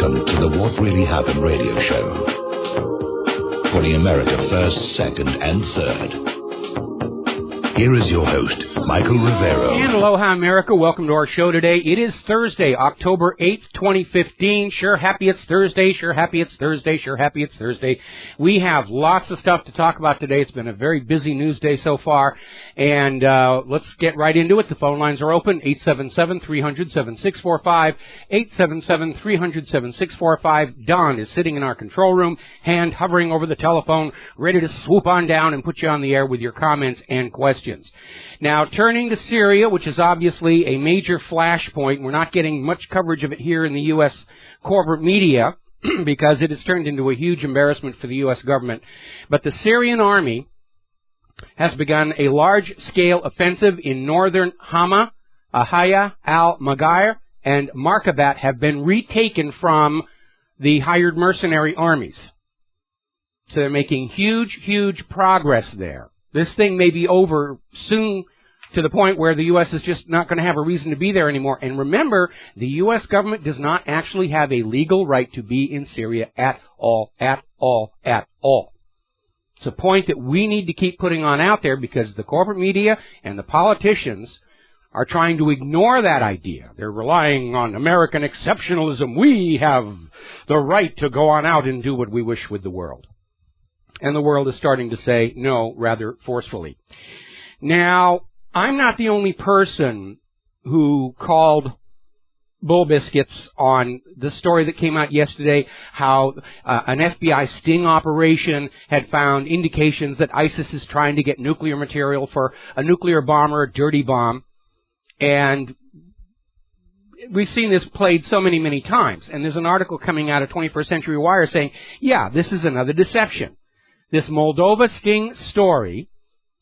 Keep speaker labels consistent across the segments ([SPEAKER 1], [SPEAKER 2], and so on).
[SPEAKER 1] Welcome to the What Really Happened radio show. Putting America first, second, and third. Here is your host, Michael Rivero.
[SPEAKER 2] And aloha, America. Welcome to our show today. It is Thursday, October 8th, 2015. Sure happy it's Thursday. Sure happy it's Thursday. Sure happy it's Thursday. We have lots of stuff to talk about today. It's been a very busy news day so far. And let's get right into it. The phone lines are open, 877-300-7645, 877-300-7645. Don is sitting in our control room, hand hovering over the telephone, ready to swoop on down and put you on the air with your comments and questions. Now, turning to Syria, which is obviously a major flashpoint. We're not getting much coverage of it here in the U.S. corporate media because it has turned into a huge embarrassment for the U.S. government. But the Syrian army has begun a large-scale offensive in northern Hama. Aiea, al-Magair, and Markabat have been retaken from the hired mercenary armies. So they're making huge progress there. This thing may be over soon to the point where the U.S. is just not going to have a reason to be there anymore. And remember, the U.S. government does not actually have a legal right to be in Syria at all. It's a point that we need to keep putting on out there because the corporate media and the politicians are trying to ignore that idea. They're relying on American exceptionalism. We have the right to go on out and do what we wish with the world. And the world is starting to say no rather forcefully. Now, I'm not the only person who called bull biscuits on the story that came out yesterday, how an FBI sting operation had found indications that ISIS is trying to get nuclear material for a nuclear bomb or a dirty bomb. And we've seen this played so many times. And there's an article coming out of 21st Century Wire saying, yeah, this is another deception. This Moldova sting story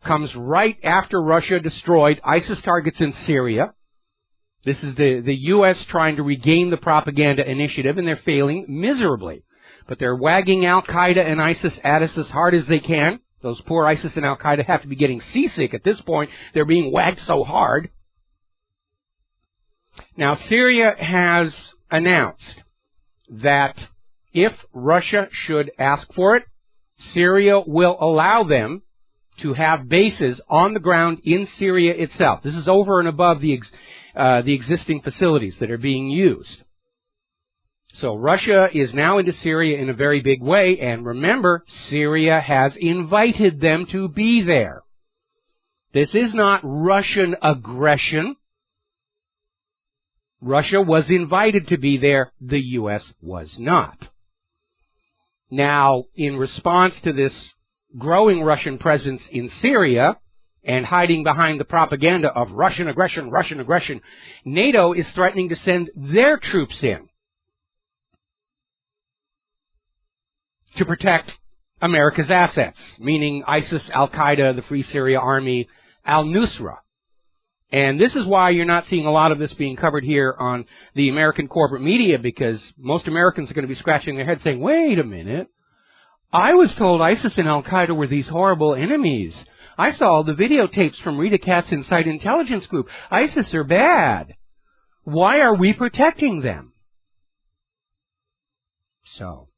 [SPEAKER 2] comes right after Russia destroyed ISIS targets in Syria. This is the U.S. trying to regain the propaganda initiative, and they're failing miserably. But they're wagging Al-Qaeda and ISIS at us as hard as they can. Those poor ISIS and Al-Qaeda have to be getting seasick at this point. They're being wagged so hard. Now, Syria has announced that if Russia should ask for it, Syria will allow them to have bases on the ground in Syria itself. This is over and above the existing facilities that are being used. So Russia is now into Syria in a very big way, and remember, Syria has invited them to be there. This is not Russian aggression. Russia was invited to be there. The U.S. was not. Now, in response to this growing Russian presence in Syria and hiding behind the propaganda of Russian aggression, NATO is threatening to send their troops in to protect America's assets, meaning ISIS, Al-Qaeda, the Free Syria Army, Al-Nusra. And this is why you're not seeing a lot of this being covered here on the American corporate media, because most Americans are going to be scratching their heads saying, wait a minute, I was told ISIS and Al-Qaeda were these horrible enemies. I saw the videotapes from Rita Katz's Inside Intelligence Group. ISIS are bad. Why are we protecting them? So,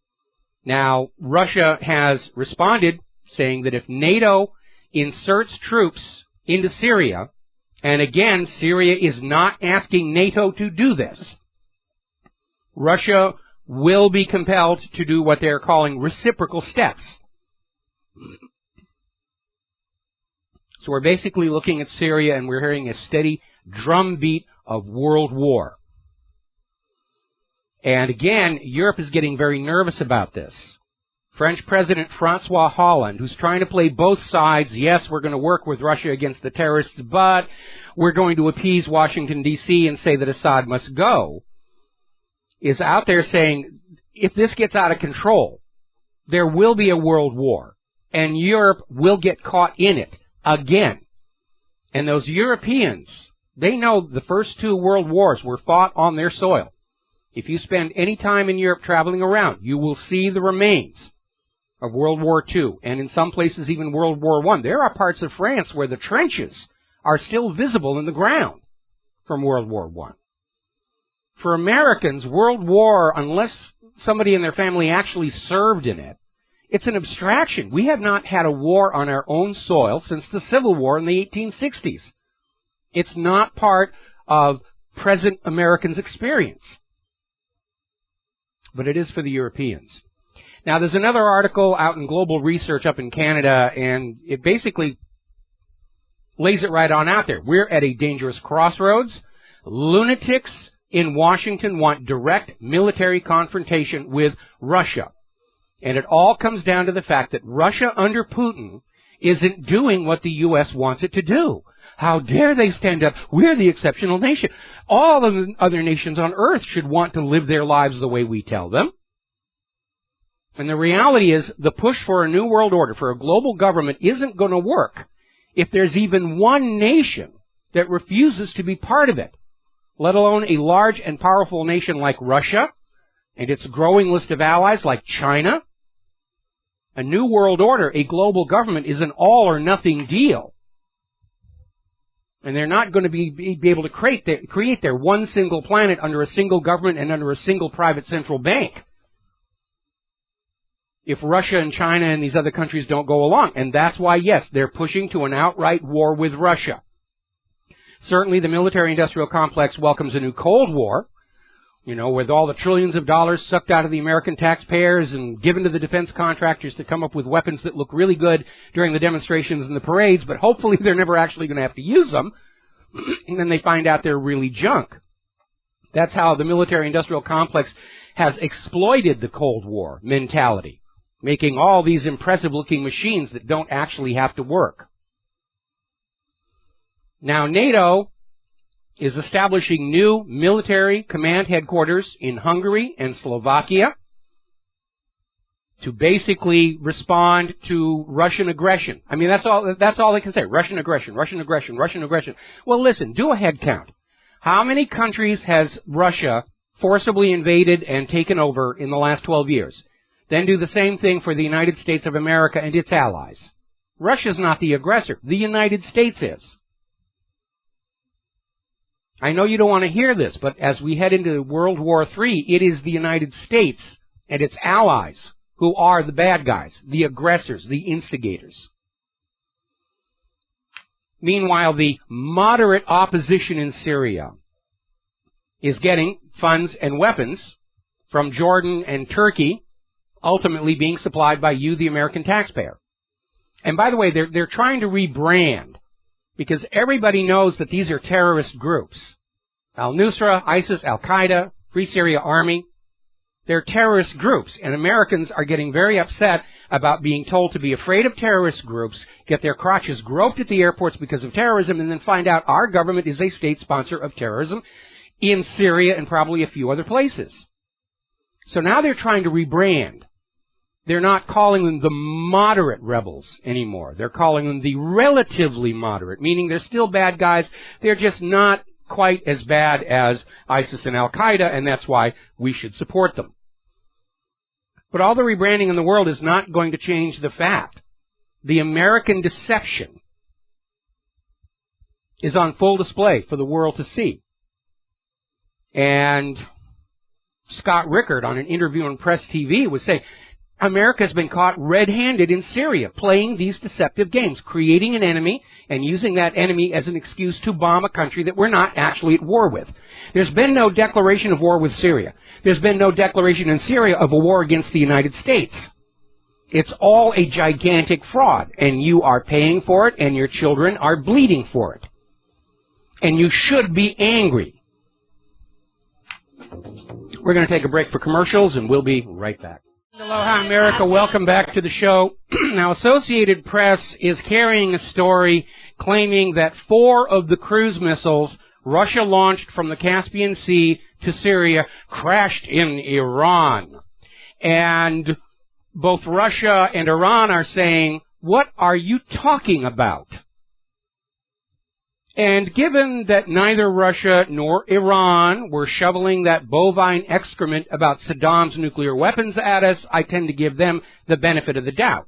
[SPEAKER 2] now Russia has responded saying that if NATO inserts troops into Syria, and again, Syria is not asking NATO to do this, Russia will be compelled to do what they're calling reciprocal steps. So we're basically looking at Syria and we're hearing a steady drumbeat of world war. And again, Europe is getting very nervous about this. French President Francois Hollande, who's trying to play both sides. Yes, we're going to work with Russia against the terrorists, but we're going to appease Washington, D.C. and say that Assad must go, is out there saying, if this gets out of control, there will be a world war, and Europe will get caught in it again. And those Europeans, they know the first two world wars were fought on their soil. If you spend any time in Europe traveling around, you will see the remains of World War II, and in some places even World War I. There are parts of France where the trenches are still visible in the ground from World War I. For Americans, World War, unless somebody in their family actually served in it, it's an abstraction. We have not had a war on our own soil since the Civil War in the 1860s. It's not part of present Americans' experience. But it is for the Europeans. Now, there's another article out in Global Research up in Canada, and it basically lays it right on out there. We're at a dangerous crossroads. Lunatics in Washington want direct military confrontation with Russia. And it all comes down to the fact that Russia under Putin isn't doing what the U.S. wants it to do. How dare they stand up? We're the exceptional nation. All of the other nations on earth should want to live their lives the way we tell them. And the reality is the push for a new world order, for a global government, isn't going to work if there's even one nation that refuses to be part of it, let alone a large and powerful nation like Russia and its growing list of allies like China. A new world order, a global government, is an all-or-nothing deal. And they're not going to be able to create their one single planet under a single government and under a single private central bank if Russia and China and these other countries don't go along. And that's why, yes, they're pushing to an outright war with Russia. Certainly the military-industrial complex welcomes a new Cold War, you know, with all the trillions of dollars sucked out of the American taxpayers and given to the defense contractors to come up with weapons that look really good during the demonstrations and the parades, but hopefully they're never actually going to have to use them, and then they find out they're really junk. That's how the military-industrial complex has exploited the Cold War mentality, making all these impressive-looking machines that don't actually have to work. Now, NATO is establishing new military command headquarters in Hungary and Slovakia to basically respond to Russian aggression. I mean, that's all they can say. Russian aggression, Russian aggression, Russian aggression. Well, listen, do a head count. How many countries has Russia forcibly invaded and taken over in the last 12 years? Then do the same thing for the United States of America and its allies. Russia's not the aggressor. The United States is. I know you don't want to hear this, but as we head into World War III, it is the United States and its allies who are the bad guys, the aggressors, the instigators. Meanwhile, the moderate opposition in Syria is getting funds and weapons from Jordan and Turkey, ultimately being supplied by you, the American taxpayer. And by the way, they're trying to rebrand, because everybody knows that these are terrorist groups. Al-Nusra, ISIS, Al-Qaeda, Free Syria Army, they're terrorist groups, and Americans are getting very upset about being told to be afraid of terrorist groups, get their crotches groped at the airports because of terrorism, and then find out our government is a state sponsor of terrorism in Syria and probably a few other places. So now they're trying to rebrand. They're not calling them the moderate rebels anymore. They're calling them the relatively moderate, meaning they're still bad guys. They're just not quite as bad as ISIS and Al-Qaeda, and that's why we should support them. But all the rebranding in the world is not going to change the fact. The American deception is on full display for the world to see. And Scott Rickard, on an interview on Press TV, was saying, America's been caught red-handed in Syria, playing these deceptive games, creating an enemy and using that enemy as an excuse to bomb a country that we're not actually at war with. There's been no declaration of war with Syria. There's been no declaration in Syria of a war against the United States. It's all a gigantic fraud, and you are paying for it, and your children are bleeding for it. And you should be angry. We're going to take a break for commercials, and we'll be right back. Aloha, America. Welcome back to the show. Now, Associated Press is carrying a story claiming that 4 of the cruise missiles Russia launched from the Caspian Sea to Syria crashed in Iran. And both Russia and Iran are saying, what are you talking about? And given that neither Russia nor Iran were shoveling that bovine excrement about Saddam's nuclear weapons at us, I tend to give them the benefit of the doubt.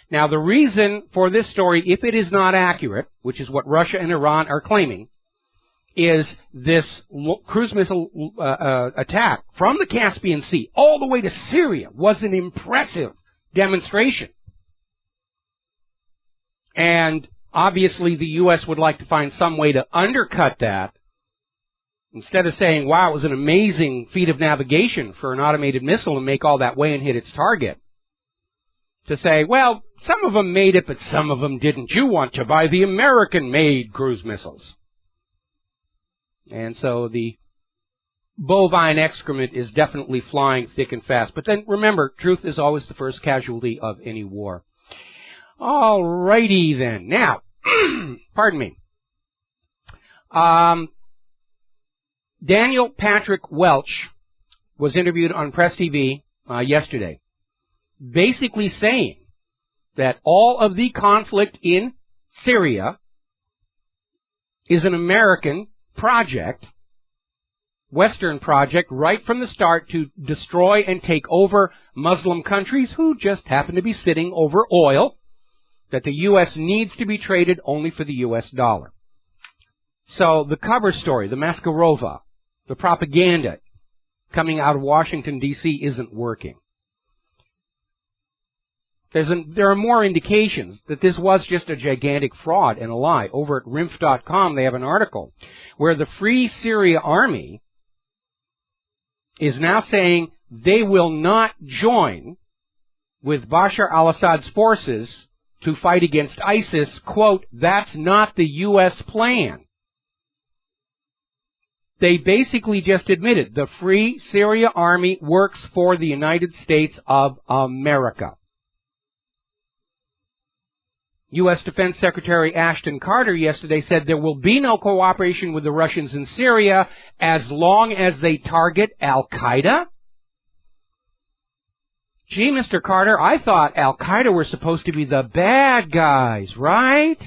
[SPEAKER 2] Now, the reason for this story, if it is not accurate, which is what Russia and Iran are claiming, is this cruise missile attack from the Caspian Sea all the way to Syria was an impressive demonstration. And obviously the U.S. would like to find some way to undercut that. Instead of saying, wow, it was an amazing feat of navigation for an automated missile to make all that way and hit its target, to say, well, some of them made it, but some of them didn't. You want to buy the American-made cruise missiles. And so the bovine excrement is definitely flying thick and fast. But then remember, truth is always the first casualty of any war. All righty then. Now, pardon me. Daniel Patrick Welch was interviewed on Press TV yesterday, basically saying that all of the conflict in Syria is an American project, Western project, right from the start to destroy and take over Muslim countries who just happen to be sitting over oil that the U.S. needs to be traded only for the U.S. dollar. So the cover story, the Maskarova, the propaganda coming out of Washington, D.C. isn't working. There are more indications that this was just a gigantic fraud and a lie. Over at RINF.com, they have an article where the Free Syria Army is now saying they will not join with Bashar al-Assad's forces to fight against ISIS. Quote, that's not the U.S. plan. They basically just admitted the Free Syria Army works for the United States of America. U.S. Defense Secretary Ashton Carter yesterday said there will be no cooperation with the Russians in Syria as long as they target Al-Qaeda. Gee, Mr. Carter, I thought Al-Qaeda were supposed to be the bad guys, right?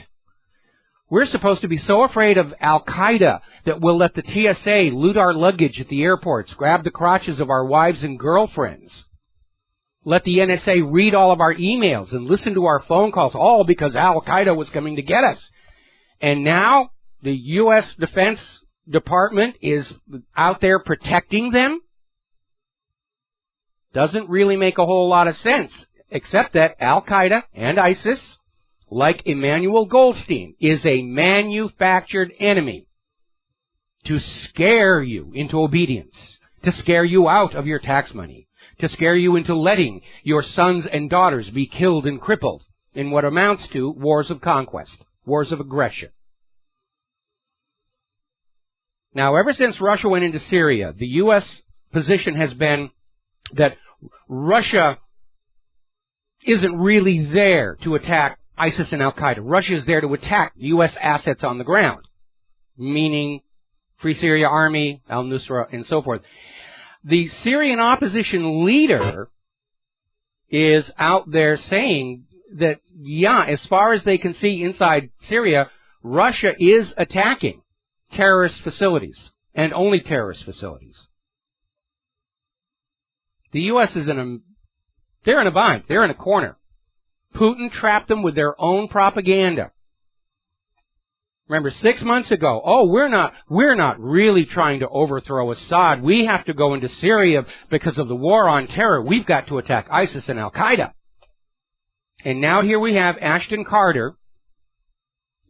[SPEAKER 2] We're supposed to be so afraid of Al-Qaeda that we'll let the TSA loot our luggage at the airports, grab the crotches of our wives and girlfriends, let the NSA read all of our emails and listen to our phone calls, all because Al-Qaeda was coming to get us. And now the U.S. Defense Department is out there protecting them? Doesn't really make a whole lot of sense, except that Al-Qaeda and ISIS, like Emmanuel Goldstein, is a manufactured enemy to scare you into obedience, to scare you out of your tax money, to scare you into letting your sons and daughters be killed and crippled in what amounts to wars of conquest, wars of aggression. Now, ever since Russia went into Syria, the U.S. position has been that Russia isn't really there to attack ISIS and Al-Qaeda. Russia is there to attack U.S. assets on the ground, meaning Free Syria Army, al-Nusra, and so forth. The Syrian opposition leader is out there saying that, yeah, as far as they can see inside Syria, Russia is attacking terrorist facilities, and only terrorist facilities. The U.S. is they're in a bind. They're in a corner. Putin trapped them with their own propaganda. Remember, 6 months ago, we're not really trying to overthrow Assad. We have to go into Syria because of the war on terror. We've got to attack ISIS and Al-Qaeda. And now here we have Ashton Carter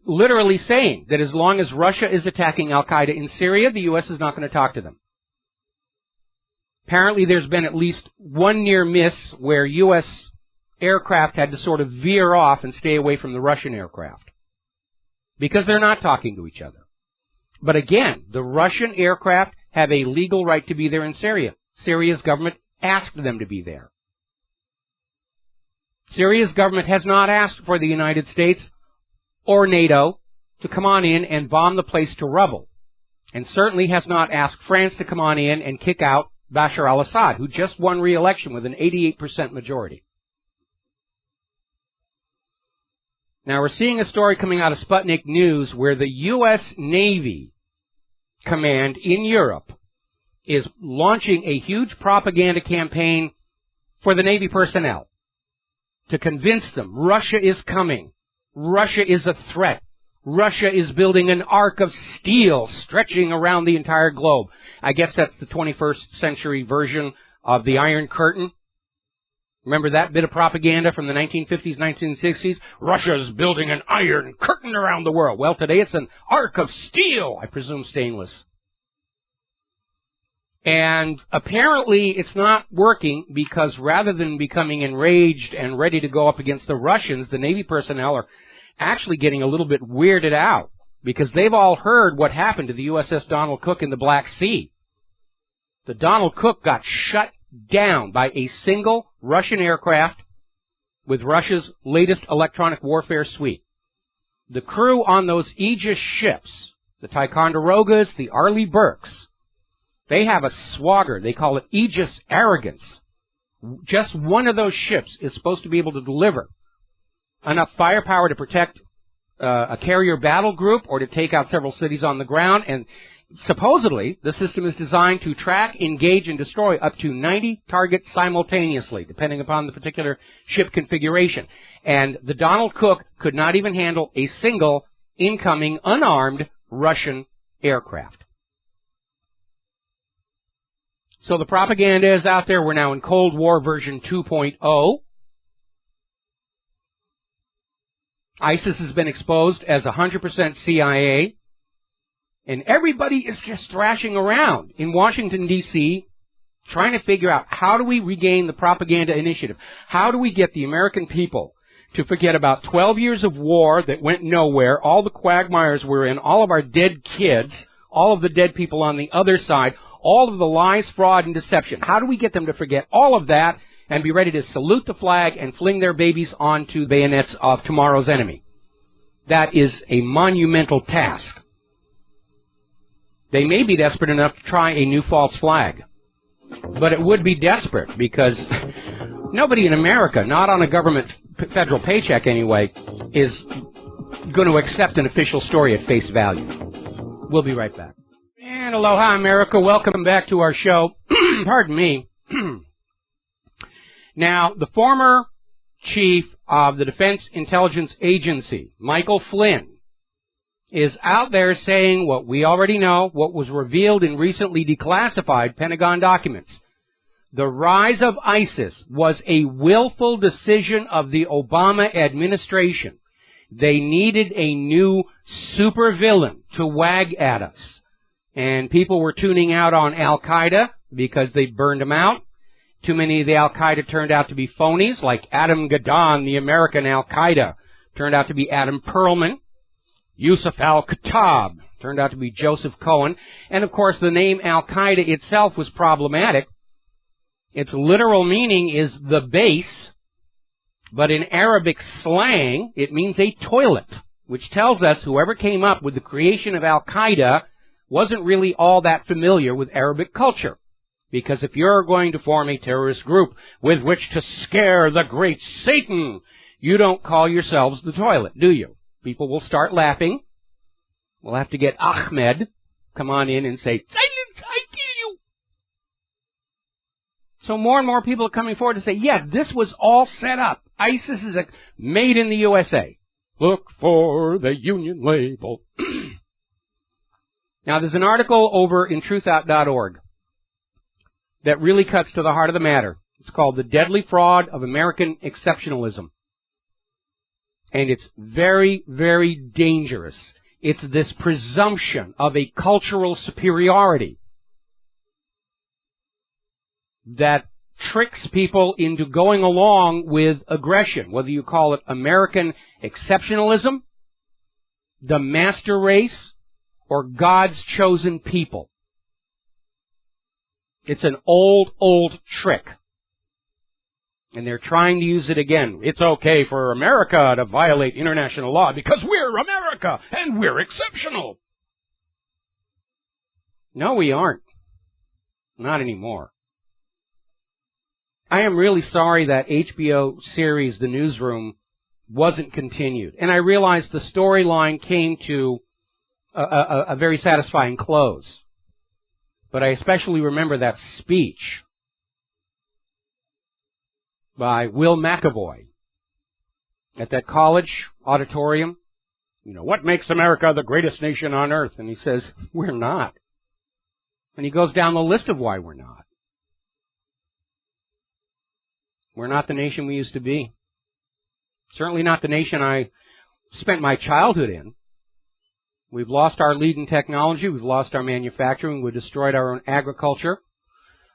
[SPEAKER 2] literally saying that as long as Russia is attacking Al-Qaeda in Syria, the U.S. is not going to talk to them. Apparently there's been at least one near miss where U.S. aircraft had to sort of veer off and stay away from the Russian aircraft, because they're not talking to each other. But again, the Russian aircraft have a legal right to be there in Syria. Syria's government asked them to be there. Syria's government has not asked for the United States or NATO to come on in and bomb the place to rubble, and certainly has not asked France to come on in and kick out Bashar al-Assad, who just won re-election with an 88% majority. Now, we're seeing a story coming out of Sputnik News where the U.S. Navy Command in Europe is launching a huge propaganda campaign for the Navy personnel to convince them Russia is coming. Russia is a threat. Russia is building an arc of steel stretching around the entire globe. I guess that's the 21st century version of the Iron Curtain. Remember that bit of propaganda from the 1950s, 1960s? Russia's building an iron curtain around the world. Well, today it's an arc of steel, I presume stainless. And apparently it's not working because rather than becoming enraged and ready to go up against the Russians, the Navy personnel are actually getting a little bit weirded out because they've all heard what happened to the USS Donald Cook in the Black Sea. The Donald Cook got shut down by a single Russian aircraft with Russia's latest electronic warfare suite. The crew on those Aegis ships, the Ticonderogas, the Arleigh Burkes, they have a swagger. They call it Aegis arrogance. Just one of those ships is supposed to be able to deliver enough firepower to protect a carrier battle group or to take out several cities on the ground. And supposedly, the system is designed to track, engage, and destroy up to 90 targets simultaneously, depending upon the particular ship configuration. And the Donald Cook could not even handle a single incoming, unarmed Russian aircraft. So the propaganda is out there. We're now in Cold War version 2.0. ISIS has been exposed as 100% CIA. And everybody is just thrashing around in Washington, D.C., trying to figure out how do we regain the propaganda initiative? How do we get the American people to forget about 12 years of war that went nowhere, all the quagmires we're in, all of our dead kids, all of the dead people on the other side, all of the lies, fraud, and deception? How do we get them to forget all of that and be ready to salute the flag and fling their babies onto the bayonets of tomorrow's enemy? That is a monumental task. They may be desperate enough to try a new false flag. But it would be desperate because nobody in America, not on a government federal paycheck anyway, is going to accept an official story at face value. We'll be right back. And aloha, America. Welcome back to our show. Pardon me. Now, the former chief of the Defense Intelligence Agency, Michael Flynn, is out there saying what we already know, what was revealed in recently declassified Pentagon documents. The rise of ISIS was a willful decision of the Obama administration. They needed a new supervillain to wag at us. And people were tuning out on Al-Qaeda because they burned them out. Too many of the Al-Qaeda turned out to be phonies, like Adam Gaddan, the American Al-Qaeda, turned out to be Adam Perlman. Yusuf al-Khattab turned out to be Joseph Cohen. And, of course, the name Al-Qaeda itself was problematic. Its literal meaning is the base, but in Arabic slang, it means a toilet, which tells us whoever came up with the creation of Al-Qaeda wasn't really all that familiar with Arabic culture. Because if you're going to form a terrorist group with which to scare the great Satan, you don't call yourselves the toilet, do you? People will start laughing. We'll have to get Ahmed come on in and say, "Silence, I kill you." So more and more people are coming forward to say, yeah, this was all set up. ISIS is made in the USA. Look for the Union label. Now, there's an article over in truthout.org that really cuts to the heart of the matter. It's called The Deadly Fraud of American Exceptionalism. And it's very, very dangerous. It's this presumption of a cultural superiority that tricks people into going along with aggression, whether you call it American exceptionalism, the master race, or God's chosen people. It's an old, old trick. And they're trying to use it again. It's okay for America to violate international law because we're America and we're exceptional. No, we aren't. Not anymore. I am really sorry that HBO series, The Newsroom, wasn't continued. And I realize the storyline came to a very satisfying close. But I especially remember that speech by Will McAvoy at that college auditorium what makes America the greatest nation on earth? And he says, we're not. And he goes down the list of why we're not. We're not the nation we used to be. Certainly not the nation I spent my childhood in. We've lost our lead in technology. We've lost our manufacturing. We've destroyed our own agriculture.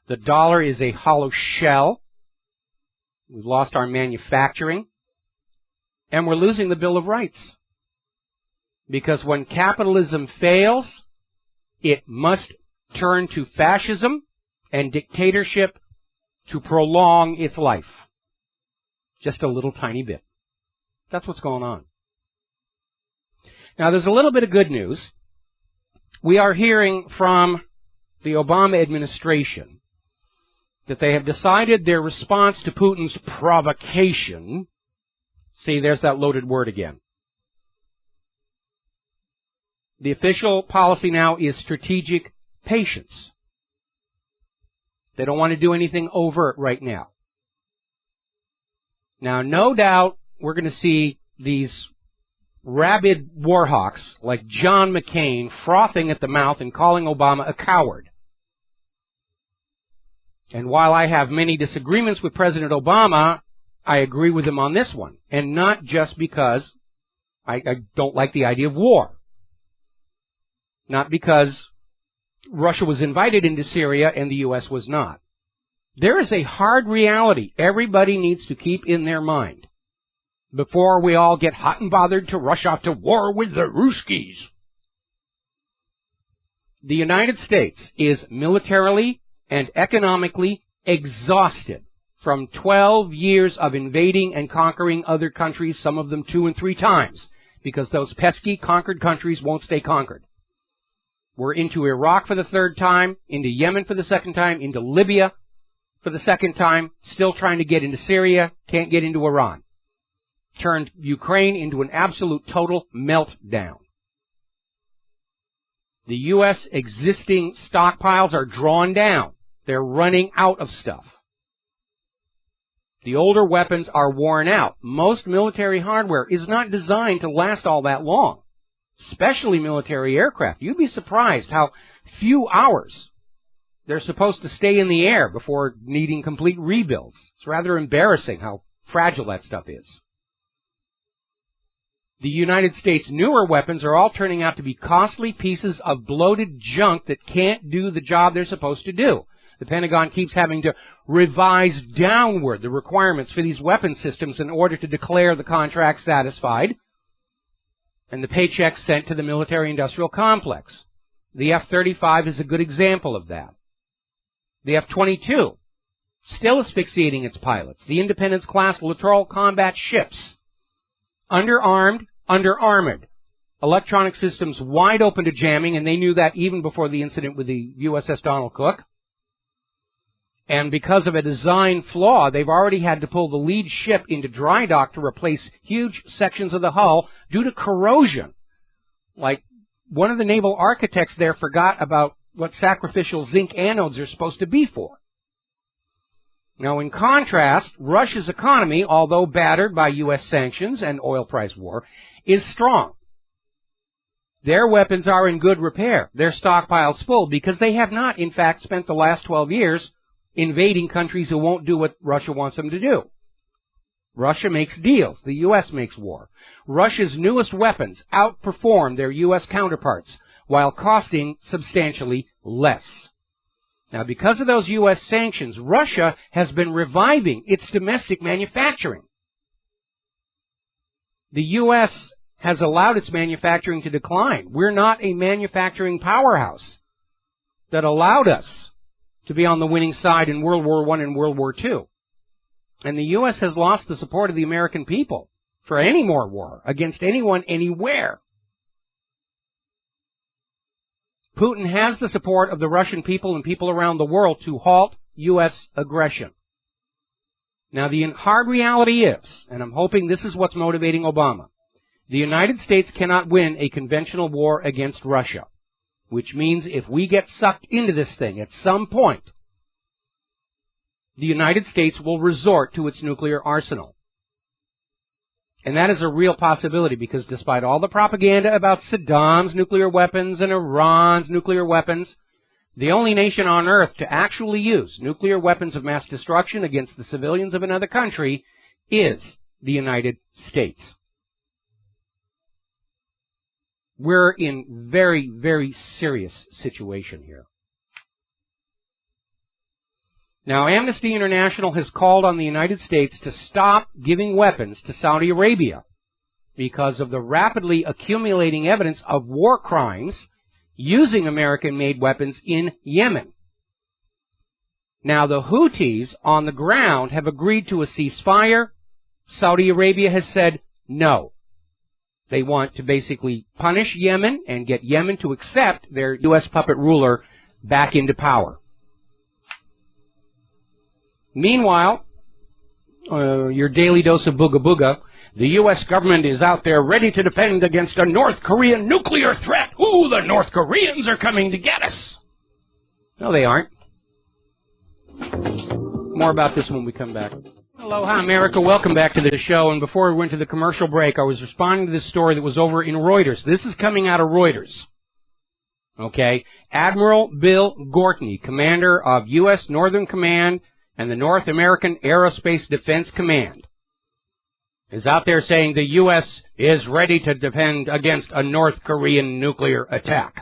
[SPEAKER 2] The dollar is a hollow shell. We've lost our manufacturing. And we're losing the Bill of Rights. Because when capitalism fails, it must turn to fascism and dictatorship to prolong its life. Just a little tiny bit. That's what's going on. Now, there's a little bit of good news. We are hearing from the Obama administration that they have decided their response to Putin's provocation. See, there's that loaded word again. The official policy now is strategic patience. They don't want to do anything overt right now. Now, no doubt we're going to see these rabid warhawks like John McCain frothing at the mouth and calling Obama a coward. And while I have many disagreements with President Obama, I agree with him on this one. And not just because I don't like the idea of war. Not because Russia was invited into Syria and the U.S. was not. There is a hard reality everybody needs to keep in their mind before we all get hot and bothered to rush off to war with the Ruskies. The United States is militarily and economically exhausted from 12 years of invading and conquering other countries, some of them 2 and 3 times, because those pesky conquered countries won't stay conquered. We're into Iraq for the 3rd time, into Yemen for the 2nd time, into Libya for the 2nd time, still trying to get into Syria, can't get into Iran. Turned Ukraine into an absolute total meltdown. The U.S. existing stockpiles are drawn down. They're running out of stuff. The older weapons are worn out. Most military hardware is not designed to last all that long, especially military aircraft. You'd be surprised how few hours they're supposed to stay in the air before needing complete rebuilds. It's rather embarrassing how fragile that stuff is. The United States' newer weapons are all turning out to be costly pieces of bloated junk that can't do the job they're supposed to do. The Pentagon keeps having to revise downward the requirements for these weapon systems in order to declare the contract satisfied and the paychecks sent to the military-industrial complex. The F-35 is a good example of that. The F-22 still asphyxiating its pilots. The Independence-class littoral combat ships, underarmed, underarmored, electronic systems wide open to jamming, and they knew that even before the incident with the USS Donald Cook. And because of a design flaw, they've already had to pull the lead ship into dry dock to replace huge sections of the hull due to corrosion. Like, one of the naval architects there forgot about what sacrificial zinc anodes are supposed to be for. Now, in contrast, Russia's economy, although battered by U.S. sanctions and oil price war, is strong. Their weapons are in good repair. Their stockpiles full because they have not, in fact, spent the last 12 years invading countries who won't do what Russia wants them to do. Russia makes deals. The U.S. makes war. Russia's newest weapons outperform their U.S. counterparts while costing substantially less. Now, because of those U.S. sanctions, Russia has been reviving its domestic manufacturing. The U.S. has allowed its manufacturing to decline. We're not a manufacturing powerhouse that allowed us to be on the winning side in World War I and World War II. And the U.S. has lost the support of the American people for any more war against anyone, anywhere. Putin has the support of the Russian people and people around the world to halt U.S. aggression. Now, the hard reality is, and I'm hoping this is what's motivating Obama, the United States cannot win a conventional war against Russia, which means if we get sucked into this thing at some point, the United States will resort to its nuclear arsenal. And that is a real possibility because despite all the propaganda about Saddam's nuclear weapons and Iran's nuclear weapons, the only nation on earth to actually use nuclear weapons of mass destruction against the civilians of another country is the United States. We're in very, very serious situation here. Now, Amnesty International has called on the United States to stop giving weapons to Saudi Arabia because of the rapidly accumulating evidence of war crimes using American-made weapons in Yemen. Now, the Houthis on the ground have agreed to a ceasefire. Saudi Arabia has said no. They want to basically punish Yemen and get Yemen to accept their U.S. puppet ruler back into power. Meanwhile, your daily dose of booga booga, the U.S. government is out there ready to defend against a North Korean nuclear threat. Ooh, the North Koreans are coming to get us. No, they aren't. More about this when we come back. Aloha, America. Welcome back to the show. And before we went to the commercial break, I was responding to this story that was over in Reuters. This is coming out of Reuters. Okay? Admiral Bill Gortney, commander of U.S. Northern Command and the North American Aerospace Defense Command, is out there saying the U.S. is ready to defend against a North Korean nuclear attack.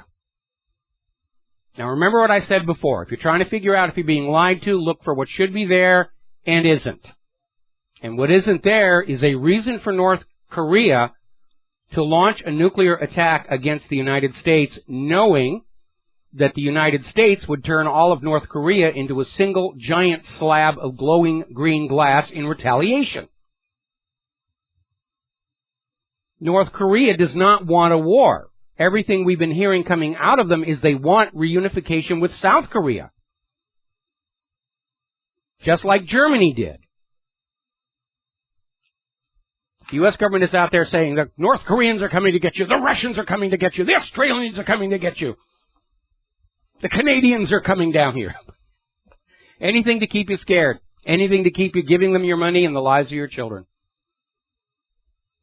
[SPEAKER 2] Now, remember what I said before. If you're trying to figure out if you're being lied to, look for what should be there and isn't. And what isn't there is a reason for North Korea to launch a nuclear attack against the United States, knowing that the United States would turn all of North Korea into a single giant slab of glowing green glass in retaliation. North Korea does not want a war. Everything we've been hearing coming out of them is they want reunification with South Korea. Just like Germany did. The U.S. government is out there saying the North Koreans are coming to get you, the Russians are coming to get you, the Australians are coming to get you. The Canadians are coming down here. Anything to keep you scared. Anything to keep you giving them your money and the lives of your children.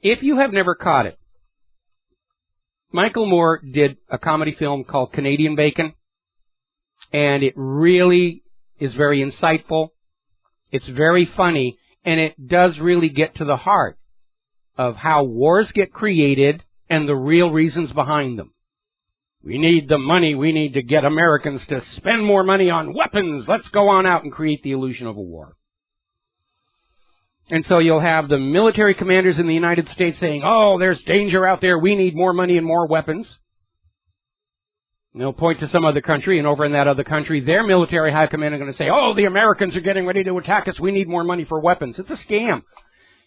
[SPEAKER 2] If you have never caught it, Michael Moore did a comedy film called Canadian Bacon, and it really is very insightful. It's very funny, and it does really get to the heart of how wars get created and the real reasons behind them. We need the money. We need to get Americans to spend more money on weapons. Let's go on out and create the illusion of a war. And so you'll have the military commanders in the United States saying, oh, there's danger out there. We need more money and more weapons. And they'll point to some other country, and over in that other country, their military high command are going to say, oh, the Americans are getting ready to attack us. We need more money for weapons. It's a scam.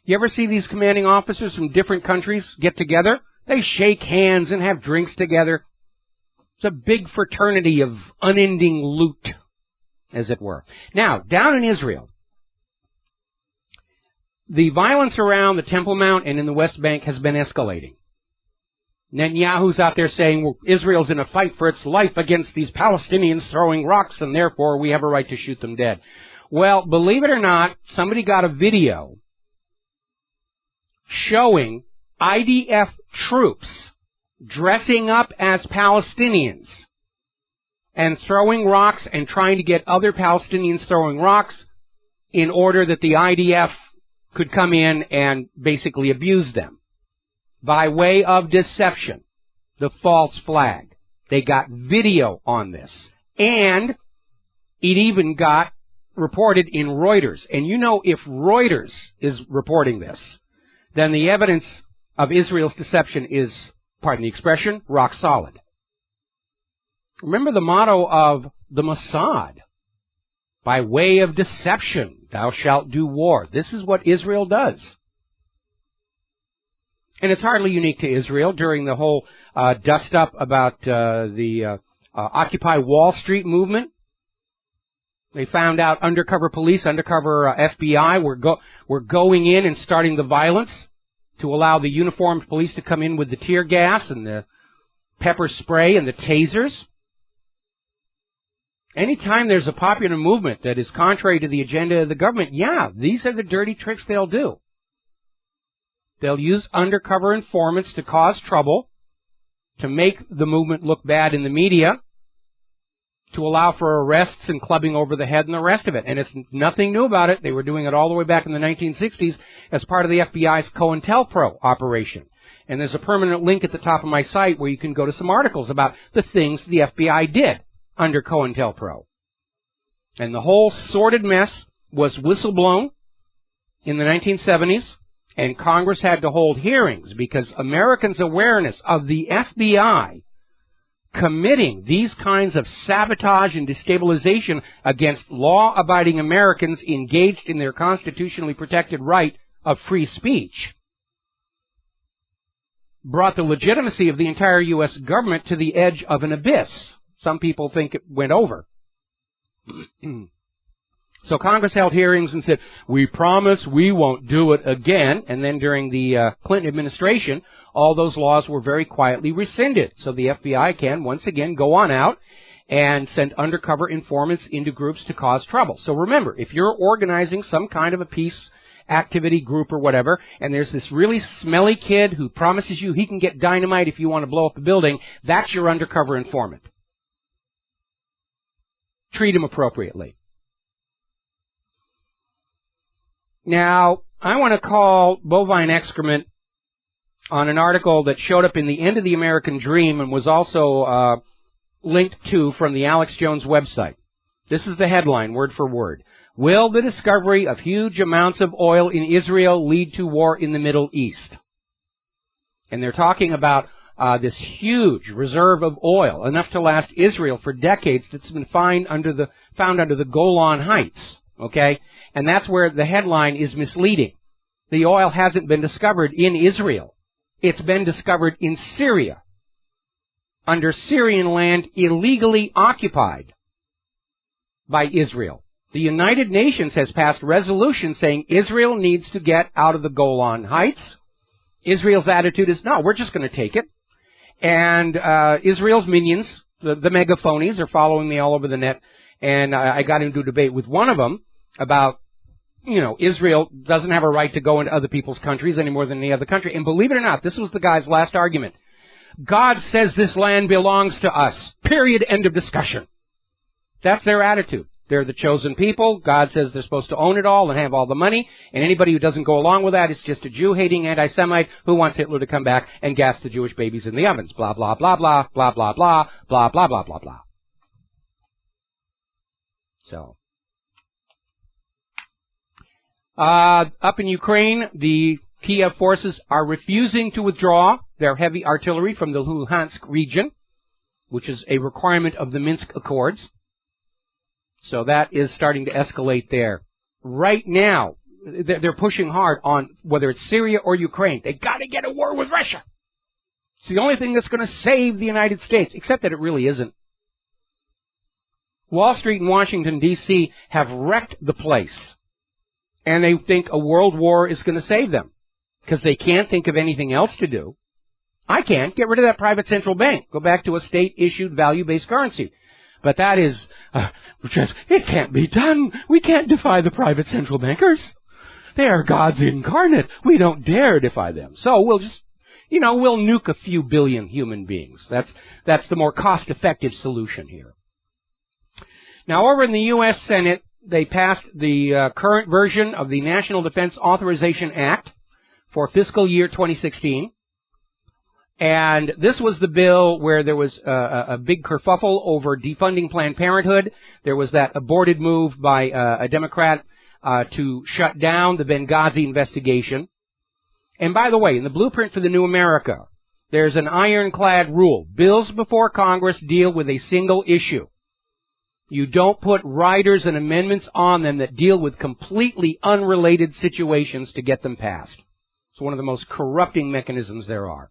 [SPEAKER 2] You ever see these commanding officers from different countries get together? They shake hands and have drinks together. It's a big fraternity of unending loot, as it were. Now, down in Israel, the violence around the Temple Mount and in the West Bank has been escalating. Netanyahu's out there saying, well, Israel's in a fight for its life against these Palestinians throwing rocks, and therefore we have a right to shoot them dead. Well, believe it or not, somebody got a video showing IDF troops dressing up as Palestinians and throwing rocks and trying to get other Palestinians throwing rocks in order that the IDF could come in and basically abuse them. By way of deception, the false flag. They got video on this. And it even got reported in Reuters. And you know, if Reuters is reporting this, then the evidence of Israel's deception is, pardon the expression, rock solid. Remember the motto of the Mossad. By way of deception, thou shalt do war. This is what Israel does. And it's hardly unique to Israel. During the whole dust-up about the Occupy Wall Street movement, they found out undercover police, undercover FBI were going in and starting the violence to allow the uniformed police to come in with the tear gas and the pepper spray and the tasers. Anytime there's a popular movement that is contrary to the agenda of the government, yeah, these are the dirty tricks they'll do. They'll use undercover informants to cause trouble, to make the movement look bad in the media, to allow for arrests and clubbing over the head and the rest of it. And it's nothing new about it. They were doing it all the way back in the 1960s as part of the FBI's COINTELPRO operation. And there's a permanent link at the top of my site where you can go to some articles about the things the FBI did under COINTELPRO. And the whole sordid mess was whistleblown in the 1970s, and Congress had to hold hearings because Americans' awareness of the FBI committing these kinds of sabotage and destabilization against law-abiding Americans engaged in their constitutionally protected right of free speech brought the legitimacy of the entire U.S. government to the edge of an abyss. Some people think it went over. So Congress held hearings and said, we promise we won't do it again. And then during the Clinton administration, all those laws were very quietly rescinded. So the FBI can, once again, go on out and send undercover informants into groups to cause trouble. So remember, if you're organizing some kind of a peace activity group or whatever, and there's this really smelly kid who promises you he can get dynamite if you want to blow up a building, that's your undercover informant. Treat him appropriately. Now, I want to call bovine excrement on an article that showed up in the End of the American Dream and was also linked to from the Alex Jones website. This is the headline, word for word. Will the discovery of huge amounts of oil in Israel lead to war in the Middle East? And they're talking about this huge reserve of oil, enough to last Israel for decades, that's been found under the Golan Heights. Okay? And that's where the headline is misleading. The oil hasn't been discovered in Israel. It's been discovered in Syria, under Syrian land illegally occupied by Israel. The United Nations has passed resolutions saying Israel needs to get out of the Golan Heights. Israel's attitude is, no, we're just going to take it. And Israel's minions, the megaphonies, are following me all over the net. And I got into a debate with one of them about, Israel doesn't have a right to go into other people's countries any more than any other country. And believe it or not, this was the guy's last argument. God says this land belongs to us. Period. End of discussion. That's their attitude. They're the chosen people. God says they're supposed to own it all and have all the money. And anybody who doesn't go along with that is just a Jew-hating anti-Semite who wants Hitler to come back and gas the Jewish babies in the ovens. Blah, blah, blah, blah, blah, blah, blah, blah, blah, blah, blah, blah. So, up in Ukraine, the Kiev forces are refusing to withdraw their heavy artillery from the Luhansk region, which is a requirement of the Minsk Accords. So that is starting to escalate there. Right now, they're pushing hard on whether it's Syria or Ukraine. They got to get a war with Russia. It's the only thing that's going to save the United States, except that it really isn't. Wall Street and Washington, D.C. have wrecked the place, and they think a world war is going to save them because they can't think of anything else to do. I can't. Get rid of that private central bank. Go back to a state-issued value-based currency. But that is, it can't be done. We can't defy the private central bankers. They are gods incarnate. We don't dare defy them. So we'll just, we'll nuke a few billion human beings. That's the more cost-effective solution here. Now, over in the U.S. Senate, they passed the current version of the National Defense Authorization Act for fiscal year 2016. And this was the bill where there was a big kerfuffle over defunding Planned Parenthood. There was that aborted move by a Democrat to shut down the Benghazi investigation. And by the way, in the blueprint for the New America, there's an ironclad rule. Bills before Congress deal with a single issue. You don't put riders and amendments on them that deal with completely unrelated situations to get them passed. It's one of the most corrupting mechanisms there are.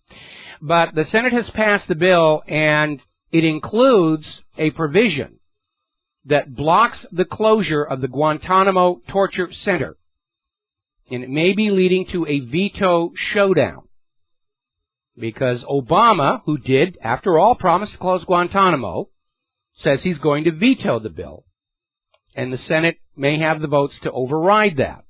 [SPEAKER 2] But the Senate has passed the bill, and it includes a provision that blocks the closure of the Guantanamo Torture Center. And it may be leading to a veto showdown. Because Obama, who did, after all, promise to close Guantanamo, says he's going to veto the bill. And the Senate may have the votes to override that.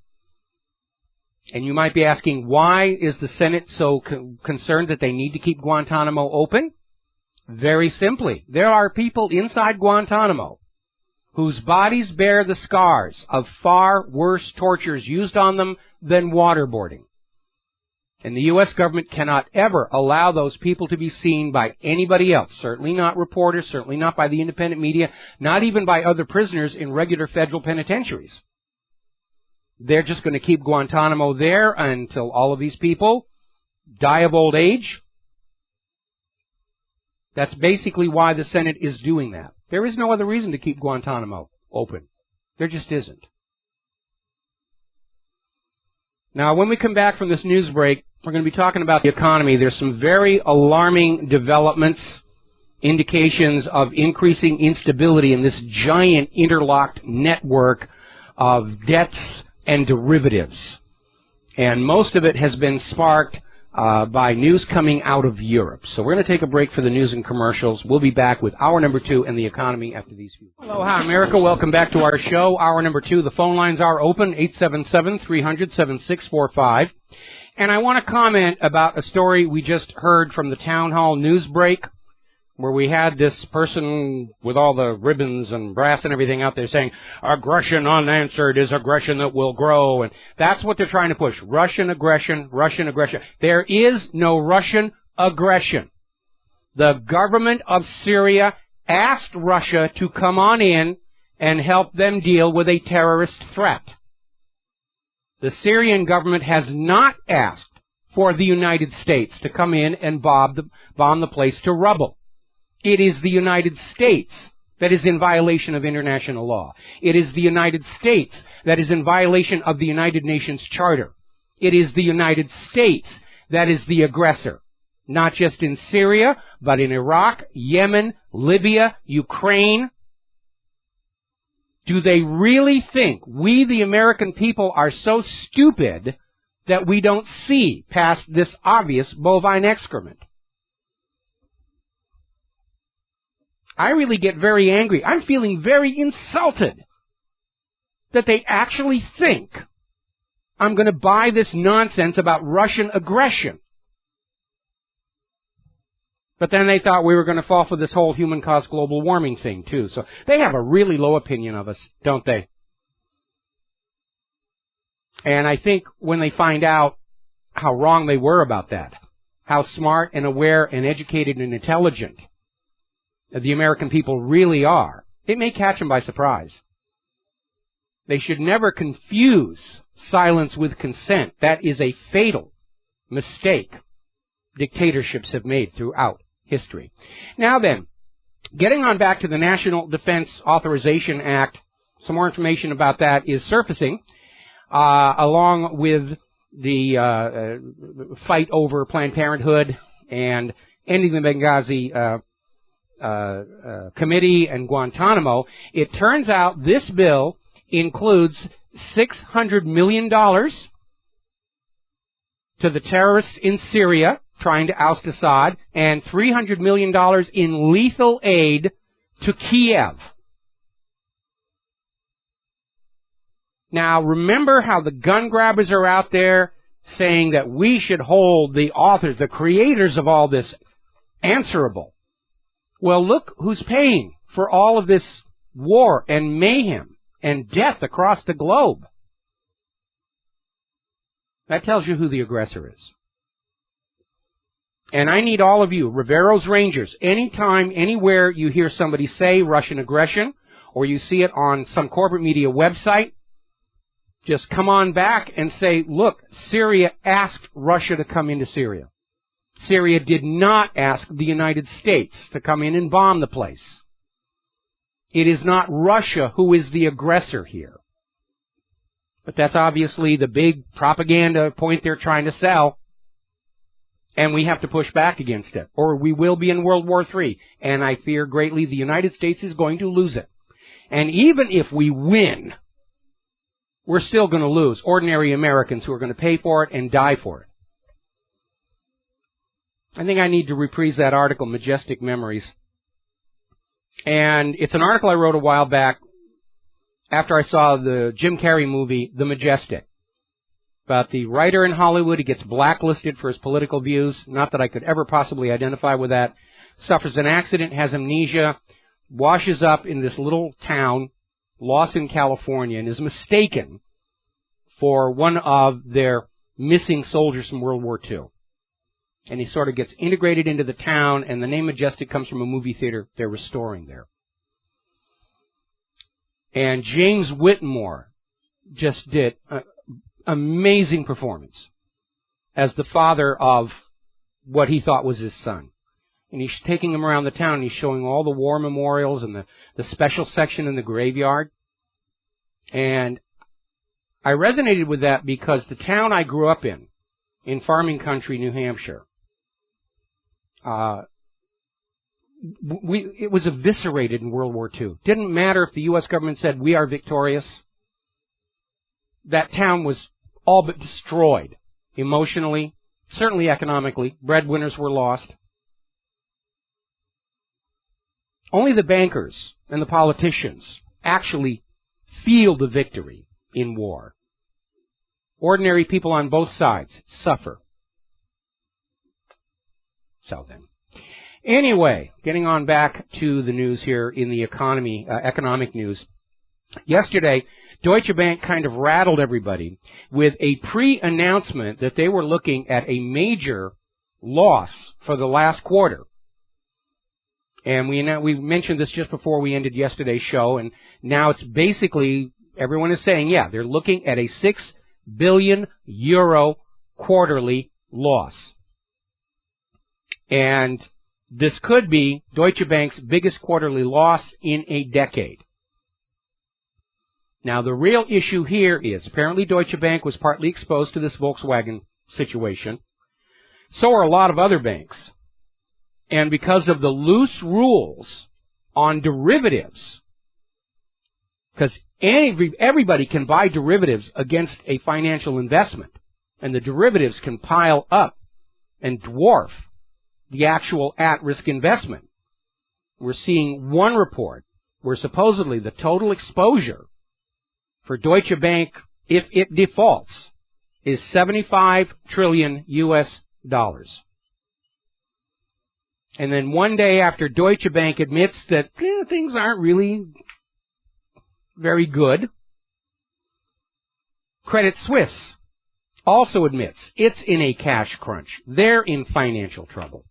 [SPEAKER 2] And you might be asking, why is the Senate so concerned that they need to keep Guantanamo open? Very simply, there are people inside Guantanamo whose bodies bear the scars of far worse tortures used on them than waterboarding. And the U.S. government cannot ever allow those people to be seen by anybody else, certainly not reporters, certainly not by the independent media, not even by other prisoners in regular federal penitentiaries. They're just going to keep Guantanamo there until all of these people die of old age. That's basically why the Senate is doing that. There is no other reason to keep Guantanamo open. There just isn't. Now, when we come back from this news break, we're going to be talking about the economy. There's some very alarming developments, indications of increasing instability in this giant interlocked network of debts and derivatives. And most of it has been sparked by news coming out of Europe. So we're going to take a break for the news and commercials. We'll be back with hour number 2 and the economy after these few. Hello, hi, America. Welcome back to our show. Hour number 2. The phone lines are open, 877-300-7645. And I want to comment about a story we just heard from the town hall news break, where we had this person with all the ribbons and brass and everything out there saying, aggression unanswered is aggression that will grow. And that's what they're trying to push. Russian aggression, Russian aggression. There is no Russian aggression. The government of Syria asked Russia to come on in and help them deal with a terrorist threat. The Syrian government has not asked for the United States to come in and bomb the place to rubble. It is the United States that is in violation of international law. It is the United States that is in violation of the United Nations Charter. It is the United States that is the aggressor, not just in Syria, but in Iraq, Yemen, Libya, Ukraine. Do they really think we, the American people, are so stupid that we don't see past this obvious bovine excrement? I really get very angry. I'm feeling very insulted that they actually think I'm going to buy this nonsense about Russian aggression. But then they thought we were going to fall for this whole human-caused global warming thing, too. So they have a really low opinion of us, don't they? And I think when they find out how wrong they were about that, how smart and aware and educated and intelligent the American people really are, it may catch them by surprise. They should never confuse silence with consent. That is a fatal mistake dictatorships have made throughout history. Now then, getting on back to the National Defense Authorization Act, some more information about that is surfacing, along with the fight over Planned Parenthood and ending the Benghazi committee and Guantanamo. It turns out this bill includes $600 million to the terrorists in Syria trying to oust Assad, and $300 million in lethal aid to Kiev. Now, remember how the gun grabbers are out there saying that we should hold the authors, the creators of all this, answerable. Well, look who's paying for all of this war and mayhem and death across the globe. That tells you who the aggressor is. And I need all of you, Rivero's Rangers, anytime, anywhere you hear somebody say Russian aggression, or you see it on some corporate media website, just come on back and say, look, Syria asked Russia to come into Syria. Syria did not ask the United States to come in and bomb the place. It is not Russia who is the aggressor here. But that's obviously the big propaganda point they're trying to sell. And we have to push back against it, or we will be in World War III. And I fear greatly the United States is going to lose it. And even if we win, we're still going to lose ordinary Americans who are going to pay for it and die for it. I think I need to reprise that article, Majestic Memories. And it's an article I wrote a while back after I saw the Jim Carrey movie, The Majestic. about the writer in Hollywood who gets blacklisted for his political views. Not that I could ever possibly identify with that. Suffers an accident, has amnesia, washes up in this little town, Lawson, California, and is mistaken for one of their missing soldiers from World War II. And he sort of gets integrated into the town, and the name Majestic comes from a movie theater they're restoring there. And James Whitmore just did an amazing performance as the father of what he thought was his son. And he's taking him around the town, and he's showing all the war memorials and the special section in the graveyard. And I resonated with that because the town I grew up in farming country, New Hampshire, it was eviscerated in World War II. Didn't matter if the U.S. government said, we are victorious. That town was all but destroyed emotionally, certainly economically. Breadwinners were lost. Only the bankers and the politicians actually feel the victory in war. Ordinary people on both sides suffer. So then. Anyway, getting on back to the news here in the economic news. Yesterday, Deutsche Bank kind of rattled everybody with a pre-announcement that they were looking at a major loss for the last quarter. And we mentioned this just before we ended yesterday's show, and now it's basically, everyone is saying, yeah, they're looking at a 6 billion euro quarterly loss. And this could be Deutsche Bank's biggest quarterly loss in a decade. Now, the real issue here is, apparently Deutsche Bank was partly exposed to this Volkswagen situation. So are a lot of other banks. And because of the loose rules on derivatives, because everybody can buy derivatives against a financial investment, and the derivatives can pile up and dwarf the actual at-risk investment. We're seeing one report where supposedly the total exposure for Deutsche Bank, if it defaults, is $75 trillion US. And then one day after Deutsche Bank admits that things aren't really very good, Credit Suisse also admits it's in a cash crunch. They're in financial trouble.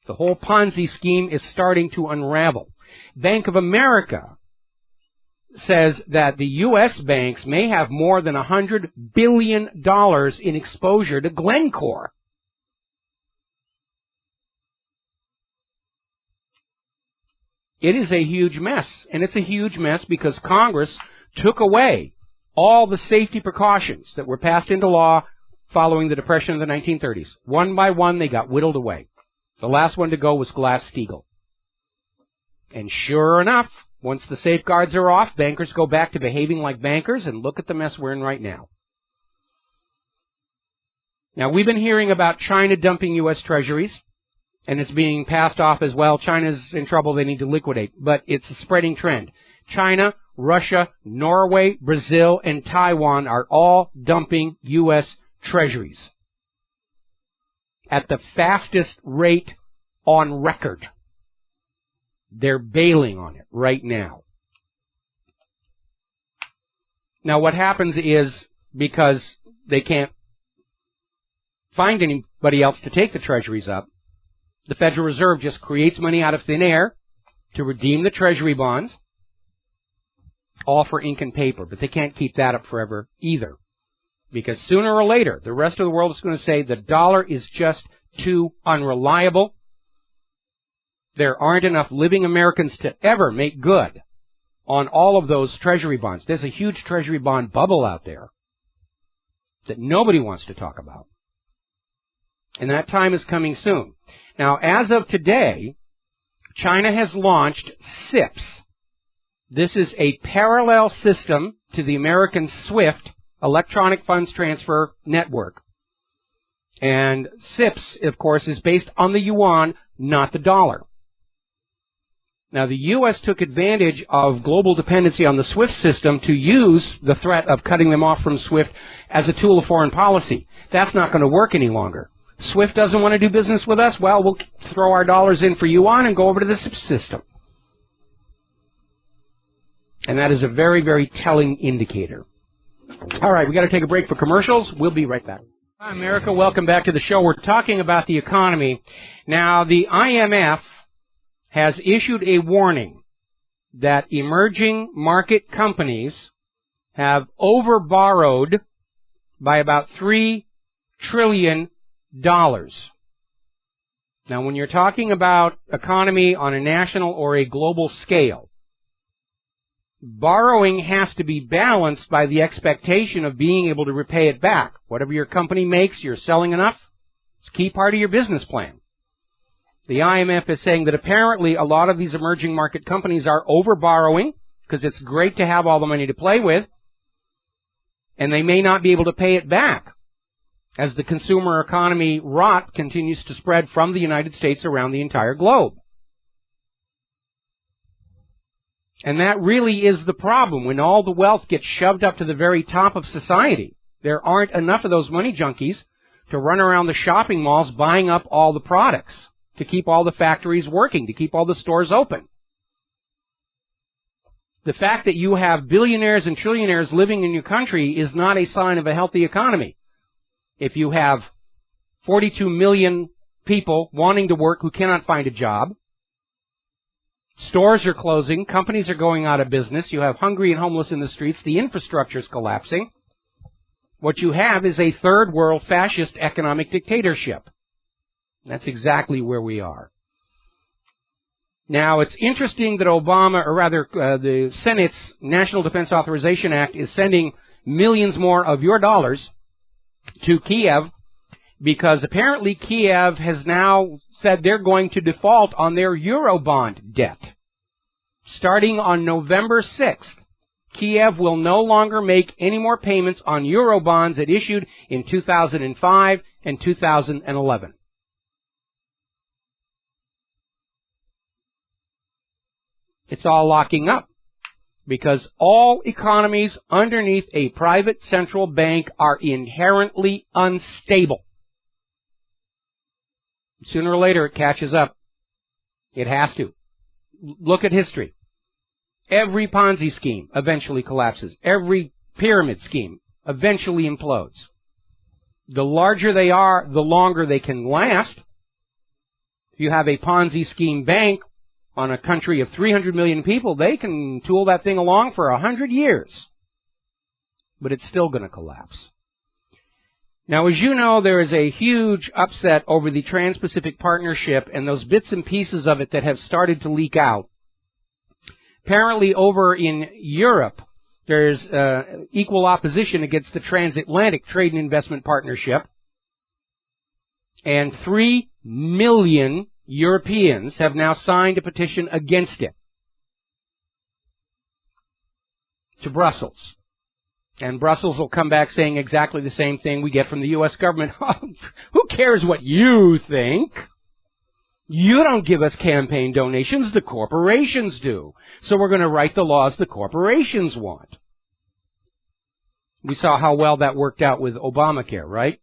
[SPEAKER 2] The whole Ponzi scheme is starting to unravel. Bank of America says that the U.S. banks may have more than $100 billion in exposure to Glencore. It is a huge mess, and it's a huge mess because Congress took away all the safety precautions that were passed into law following the Depression of the 1930s. One by one, they got whittled away. The last one to go was Glass-Steagall. And sure enough, once the safeguards are off, bankers go back to behaving like bankers, and look at the mess we're in right now. Now, we've been hearing about China dumping U.S. treasuries, and it's being passed off as well. China's in trouble, they need to liquidate. But it's a spreading trend. China, Russia, Norway, Brazil, and Taiwan are all dumping U.S. treasuries at the fastest rate on record. They're bailing on it right now. Now, what happens is, because they can't find anybody else to take the treasuries up, the Federal Reserve just creates money out of thin air to redeem the treasury bonds, all for ink and paper. But they can't keep that up forever either, because sooner or later, the rest of the world is going to say the dollar is just too unreliable. There aren't enough living Americans to ever make good on all of those treasury bonds. There's a huge treasury bond bubble out there that nobody wants to talk about. And that time is coming soon. Now, as of today, China has launched SIPS. This is a parallel system to the American SWIFT, Electronic Funds Transfer Network. And SIPS, of course, is based on the yuan, not the dollar. Now, the U.S. took advantage of global dependency on the SWIFT system to use the threat of cutting them off from SWIFT as a tool of foreign policy. That's not going to work any longer. SWIFT doesn't want to do business with us? Well, we'll throw our dollars in for yuan and go over to the SWIFT system. And that is a very, very telling indicator. All right, we got to take a break for commercials. We'll be right back. Hi, America. Welcome back to the show. We're talking about the economy. Now, the IMF has issued a warning that emerging market companies have overborrowed by about $3 trillion. Now, when you're talking about economy on a national or a global scale, borrowing has to be balanced by the expectation of being able to repay it back. Whatever your company makes, you're selling enough. It's a key part of your business plan. The IMF is saying that apparently a lot of these emerging market companies are overborrowing because it's great to have all the money to play with, and they may not be able to pay it back as the consumer economy rot continues to spread from the United States around the entire globe. And that really is the problem. When all the wealth gets shoved up to the very top of society, there aren't enough of those money junkies to run around the shopping malls buying up all the products, to keep all the factories working, to keep all the stores open. The fact that you have billionaires and trillionaires living in your country is not a sign of a healthy economy. If you have 42 million people wanting to work who cannot find a job, stores are closing, companies are going out of business, you have hungry and homeless in the streets, the infrastructure is collapsing, what you have is a third world fascist economic dictatorship. That's exactly where we are. Now, it's interesting that the Senate's National Defense Authorization Act is sending millions more of your dollars to Kiev because apparently Kiev has now said they're going to default on their Eurobond debt. Starting on November 6th, Kiev will no longer make any more payments on Eurobonds it issued in 2005 and 2011. It's all locking up because all economies underneath a private central bank are inherently unstable. Sooner or later it catches up. It has to. Look at history. Every Ponzi scheme eventually collapses. Every pyramid scheme eventually implodes. The larger they are, the longer they can last. If you have a Ponzi scheme bank on a country of 300 million people, they can tool that thing along for 100 years. But it's still going to collapse. Now, as you know, there is a huge upset over the Trans-Pacific Partnership and those bits and pieces of it that have started to leak out. Apparently, over in Europe, there's equal opposition against the Transatlantic Trade and Investment Partnership. And 3 million Europeans have now signed a petition against it to Brussels. And Brussels will come back saying exactly the same thing we get from the U.S. government. Who cares what you think? You don't give us campaign donations, the corporations do. So we're going to write the laws the corporations want. We saw how well that worked out with Obamacare, right?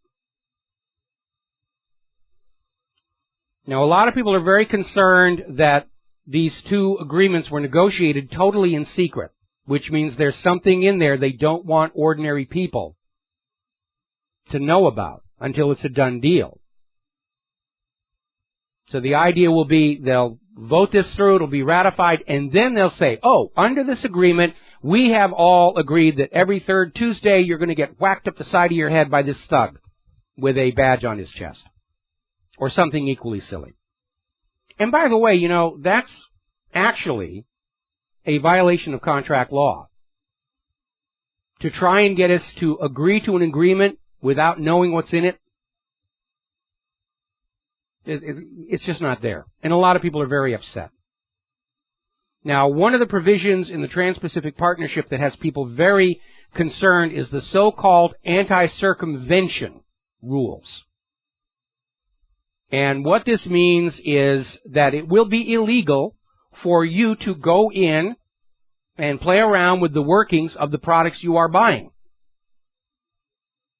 [SPEAKER 2] Now, a lot of people are very concerned that these two agreements were negotiated totally in secret, which means there's something in there they don't want ordinary people to know about until it's a done deal. So the idea will be they'll vote this through, it'll be ratified, and then they'll say, oh, under this agreement, we have all agreed that every third Tuesday you're going to get whacked up the side of your head by this thug with a badge on his chest. Or something equally silly. And by the way, you know, that's actually a violation of contract law. To try and get us to agree to an agreement without knowing what's in it, it's just not there. And a lot of people are very upset. Now, one of the provisions in the Trans-Pacific Partnership that has people very concerned is the so-called anti-circumvention rules. And what this means is that it will be illegal for you to go in and play around with the workings of the products you are buying.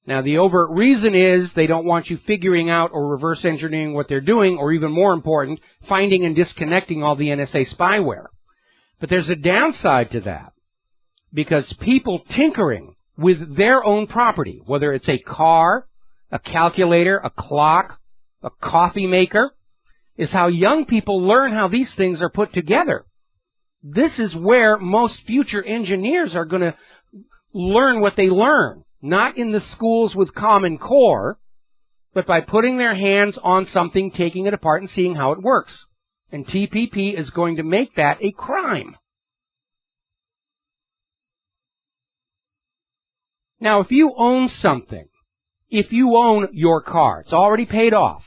[SPEAKER 2] Now, the overt reason is they don't want you figuring out or reverse engineering what they're doing, or even more important, finding and disconnecting all the NSA spyware. But there's a downside to that, because people tinkering with their own property, whether it's a car, a calculator, a clock, a coffee maker, is how young people learn how these things are put together. This is where most future engineers are going to learn what they learn. Not in the schools with Common Core, but by putting their hands on something, taking it apart, and seeing how it works. And TPP is going to make that a crime. Now, if you own something, if you own your car, it's already paid off,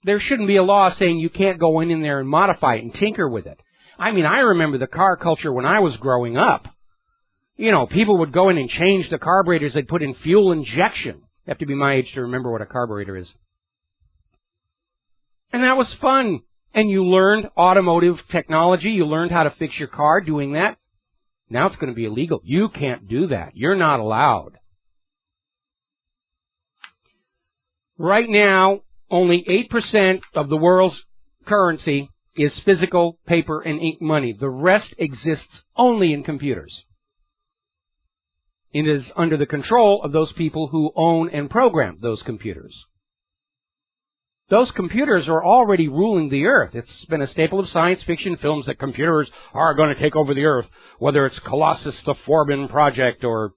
[SPEAKER 2] there shouldn't be a law saying you can't go in there and modify it and tinker with it. I mean, I remember the car culture when I was growing up. You know, people would go in and change the carburetors. They'd put in fuel injection. You have to be my age to remember what a carburetor is. And that was fun. And you learned automotive technology. You learned how to fix your car doing that. Now it's going to be illegal. You can't do that. You're not allowed. Right now, only 8% of the world's currency is physical paper and ink money. The rest exists only in computers. It is under the control of those people who own and program those computers. Those computers are already ruling the earth. It's been a staple of science fiction films that computers are going to take over the earth, whether it's Colossus, the Forbin Project, or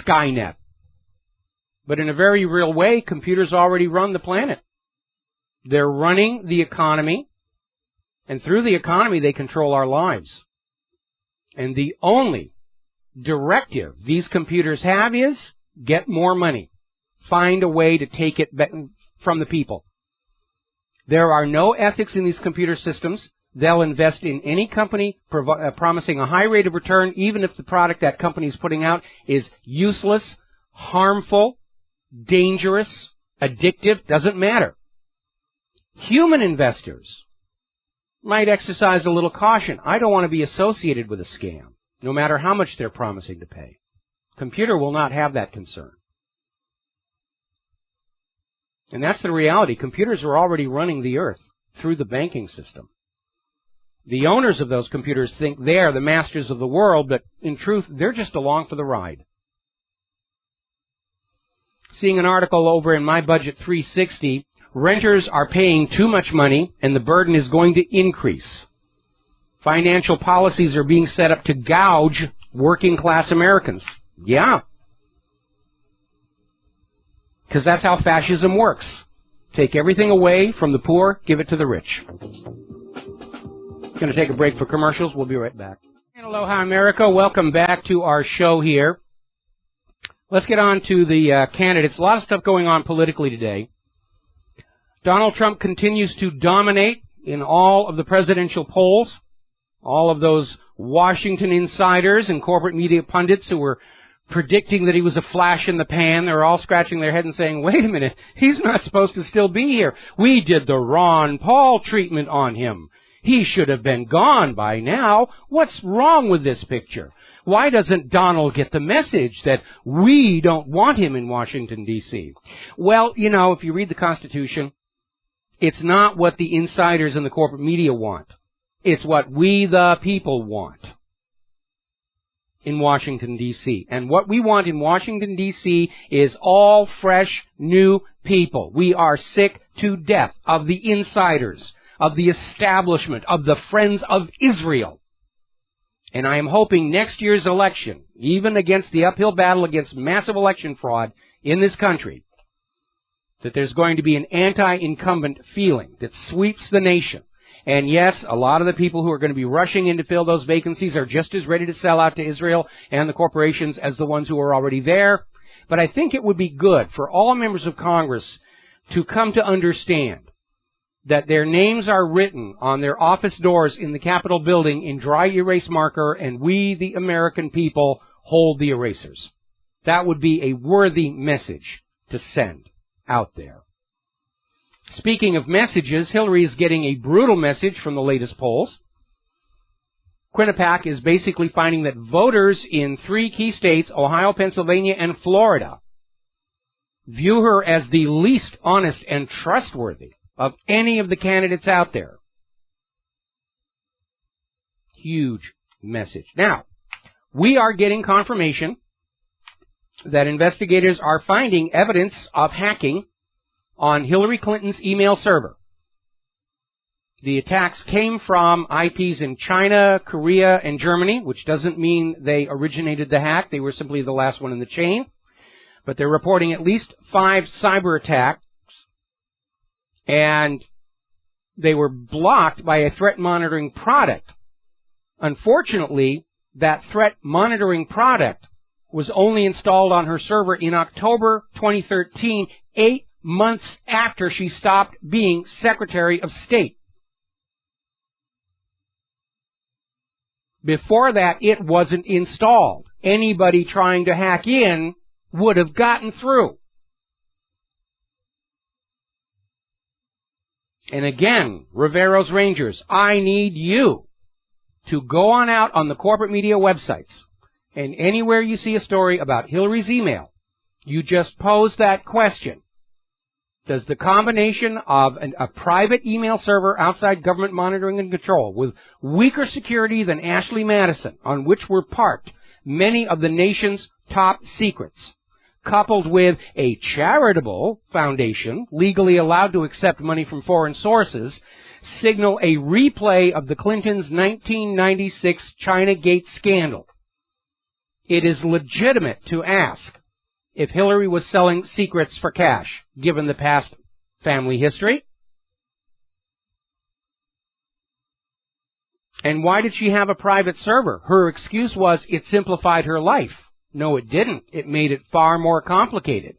[SPEAKER 2] Skynet. But in a very real way, computers already run the planet. They're running the economy, and through the economy they control our lives. And the only directive these computers have is get more money. Find a way to take it from the people. There are no ethics in these computer systems. They'll invest in any company promising a high rate of return, even if the product that company is putting out is useless, harmful, dangerous, addictive, doesn't matter. Human investors might exercise a little caution. I don't want to be associated with a scam, no matter how much they're promising to pay. Computer will not have that concern. And that's the reality. Computers are already running the earth through the banking system. The owners of those computers think they're the masters of the world, but in truth, they're just along for the ride. Seeing an article over in My Budget 360, renters are paying too much money and the burden is going to increase. Financial policies are being set up to gouge working class Americans. Yeah. Because that's how fascism works. Take everything away from the poor, give it to the rich. Going to take a break for commercials. We'll be right back. And aloha, America. Welcome back to our show here. Let's get on to the candidates. A lot of stuff going on politically today. Donald Trump continues to dominate in all of the presidential polls. All of those Washington insiders and corporate media pundits who were predicting that he was a flash in the pan, they're all scratching their head and saying, wait a minute, he's not supposed to still be here. We did the Ron Paul treatment on him. He should have been gone by now. What's wrong with this picture? Why doesn't Donald get the message that we don't want him in Washington, D.C.? Well, you know, if you read the Constitution, it's not what the insiders and the corporate media want. It's what we, the people, want in Washington, D.C. And what we want in Washington, D.C. is all fresh, new people. We are sick to death of the insiders, of the establishment, of the friends of Israel. And I am hoping next year's election, even against the uphill battle against massive election fraud in this country, that there's going to be an anti-incumbent feeling that sweeps the nation. And yes, a lot of the people who are going to be rushing in to fill those vacancies are just as ready to sell out to Israel and the corporations as the ones who are already there. But I think it would be good for all members of Congress to come to understand that their names are written on their office doors in the Capitol building in dry erase marker, and we, the American people, hold the erasers. That would be a worthy message to send out there. Speaking of messages, Hillary is getting a brutal message from the latest polls. Quinnipiac is basically finding that voters in 3 key states, Ohio, Pennsylvania, and Florida, view her as the least honest and trustworthy of any of the candidates out there. Huge message. Now, we are getting confirmation that investigators are finding evidence of hacking on Hillary Clinton's email server. The attacks came from IPs in China, Korea, and Germany, which doesn't mean they originated the hack. They were simply the last one in the chain. But they're reporting at least 5 cyber attacks, and they were blocked by a threat monitoring product. Unfortunately, that threat monitoring product was only installed on her server in October 2013, 8 months after she stopped being Secretary of State. Before that, it wasn't installed. Anybody trying to hack in would have gotten through. And again, Rivero's Rangers, I need you to go on out on the corporate media websites, and anywhere you see a story about Hillary's email, you just pose that question. Does the combination of a private email server outside government monitoring and control with weaker security than Ashley Madison, on which were parked many of the nation's top secrets, coupled with a charitable foundation legally allowed to accept money from foreign sources, signal a replay of the Clintons' 1996 Chinagate scandal? It is legitimate to ask if Hillary was selling secrets for cash, given the past family history. And why did she have a private server? Her excuse was it simplified her life. No, it didn't. It made it far more complicated.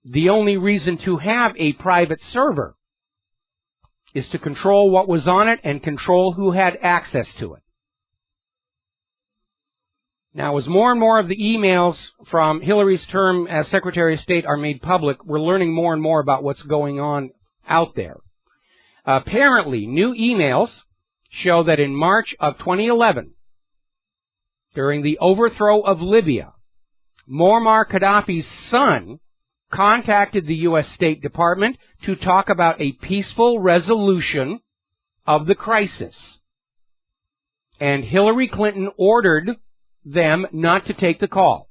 [SPEAKER 2] The only reason to have a private server is to control what was on it and control who had access to it. Now, as more and more of the emails from Hillary's term as Secretary of State are made public, we're learning more and more about what's going on out there. Apparently, new emails show that in March of 2011, during the overthrow of Libya, Muammar Gaddafi's son contacted the U.S. State Department to talk about a peaceful resolution of the crisis. And Hillary Clinton ordered them not to take the call,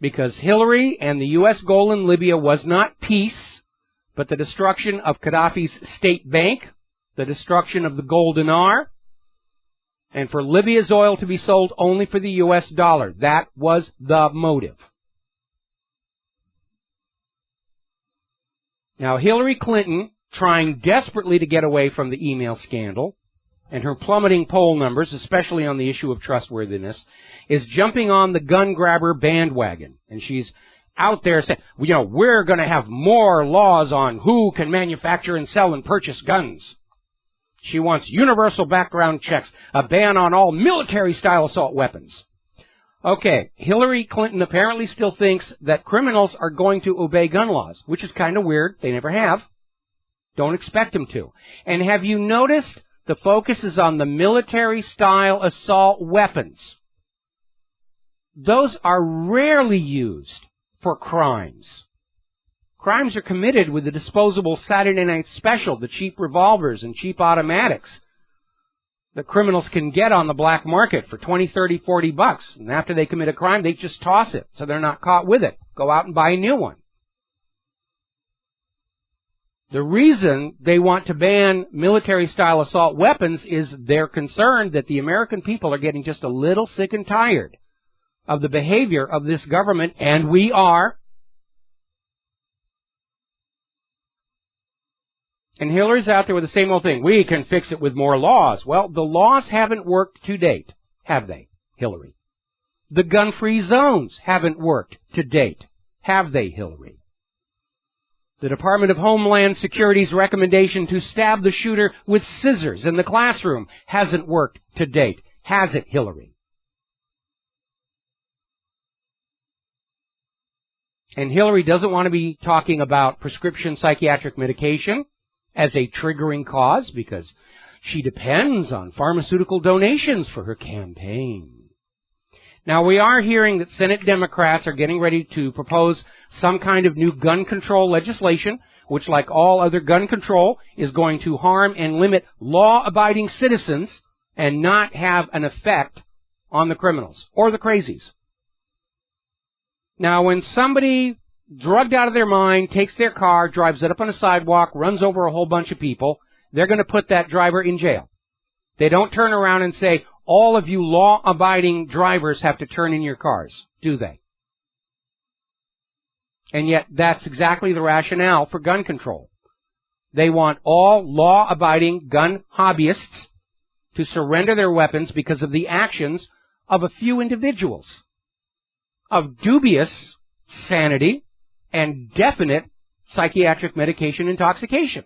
[SPEAKER 2] because Hillary and the U.S. goal in Libya was not peace, but the destruction of Gaddafi's state bank, the destruction of the gold dinar, and for Libya's oil to be sold only for the U.S. dollar. That was the motive. Now, Hillary Clinton, trying desperately to get away from the email scandal, and her plummeting poll numbers, especially on the issue of trustworthiness, is jumping on the gun grabber bandwagon. And she's out there saying, we're going to have more laws on who can manufacture and sell and purchase guns. She wants universal background checks, a ban on all military-style assault weapons. Okay, Hillary Clinton apparently still thinks that criminals are going to obey gun laws, which is kind of weird. They never have. Don't expect them to. And have you noticed the focus is on the military-style assault weapons? Those are rarely used for crimes. Crimes are committed with the disposable Saturday Night Special, the cheap revolvers and cheap automatics that criminals can get on the black market for 20, 30, 40 bucks. And after they commit a crime, they just toss it so they're not caught with it. Go out and buy a new one. The reason they want to ban military-style assault weapons is they're concerned that the American people are getting just a little sick and tired of the behavior of this government, and we are. And Hillary's out there with the same old thing. We can fix it with more laws. Well, the laws haven't worked to date, have they, Hillary? The gun-free zones haven't worked to date, have they, Hillary? The Department of Homeland Security's recommendation to stab the shooter with scissors in the classroom hasn't worked to date, has it, Hillary? And Hillary doesn't want to be talking about prescription psychiatric medication as a triggering cause because she depends on pharmaceutical donations for her campaign. Now, we are hearing that Senate Democrats are getting ready to propose some kind of new gun control legislation, which, like all other gun control, is going to harm and limit law-abiding citizens and not have an effect on the criminals or the crazies. Now, when somebody drugged out of their mind takes their car, drives it up on a sidewalk, runs over a whole bunch of people, they're going to put that driver in jail. They don't turn around and say, all of you law-abiding drivers have to turn in your cars, do they? And yet, that's exactly the rationale for gun control. They want all law-abiding gun hobbyists to surrender their weapons because of the actions of a few individuals of dubious sanity and definite psychiatric medication intoxication.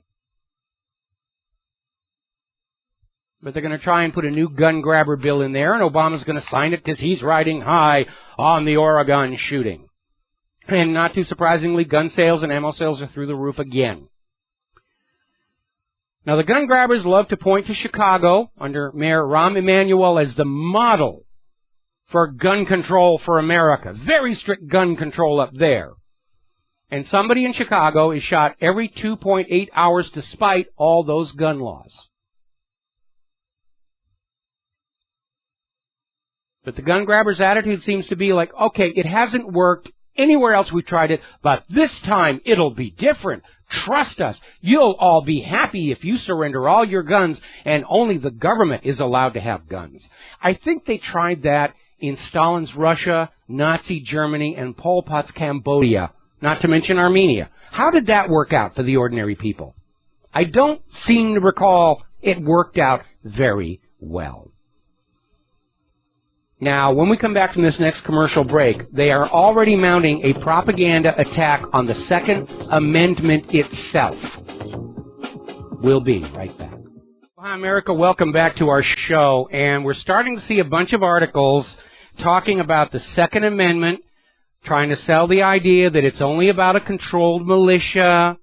[SPEAKER 2] But they're going to try and put a new gun grabber bill in there, and Obama's going to sign it because he's riding high on the Oregon shooting. And not too surprisingly, gun sales and ammo sales are through the roof again. Now, the gun grabbers love to point to Chicago under Mayor Rahm Emanuel as the model for gun control for America. Very strict gun control up there. And somebody in Chicago is shot every 2.8 hours despite all those gun laws. But the gun grabber's attitude seems to be like, okay, it hasn't worked anywhere else we tried it, but this time it'll be different. Trust us. You'll all be happy if you surrender all your guns and only the government is allowed to have guns. I think they tried that in Stalin's Russia, Nazi Germany, and Pol Pot's Cambodia, not to mention Armenia. How did that work out for the ordinary people? I don't seem to recall it worked out very well. Now, when we come back from this next commercial break, they are already mounting a propaganda attack on the Second Amendment itself. We'll be right back. Hi, America. Welcome back to our show. And we're starting to see a bunch of articles talking about the Second Amendment, trying to sell the idea that it's only about a controlled militia,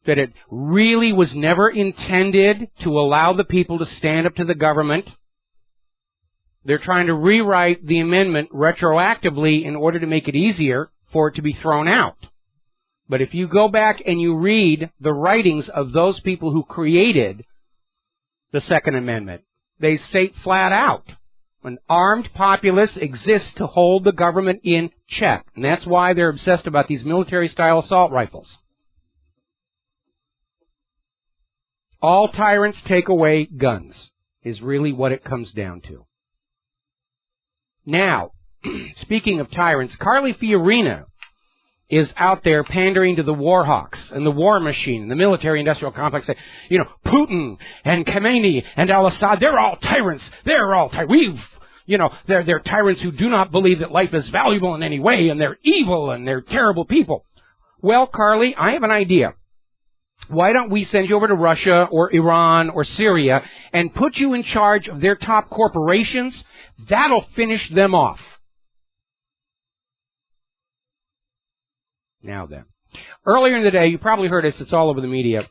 [SPEAKER 2] that it really was never intended to allow the people to stand up to the government. They're trying to rewrite the amendment retroactively in order to make it easier for it to be thrown out. But if you go back and you read the writings of those people who created the Second Amendment, they say flat out, an armed populace exists to hold the government in check. And that's why they're obsessed about these military-style assault rifles. All tyrants take away guns, is really what it comes down to. Now, speaking of tyrants, Carly Fiorina is out there pandering to the war hawks and the war machine and the military-industrial complex. You know, Putin and Khamenei and al-Assad, they're all tyrants. They're all tyrants. They're tyrants who do not believe that life is valuable in any way, and they're evil and they're terrible people. Well, Carly, I have an idea. Why don't we send you over to Russia or Iran or Syria and put you in charge of their top corporations? That'll finish them off. Now then. Earlier in the day, you probably heard this, it's all over the media.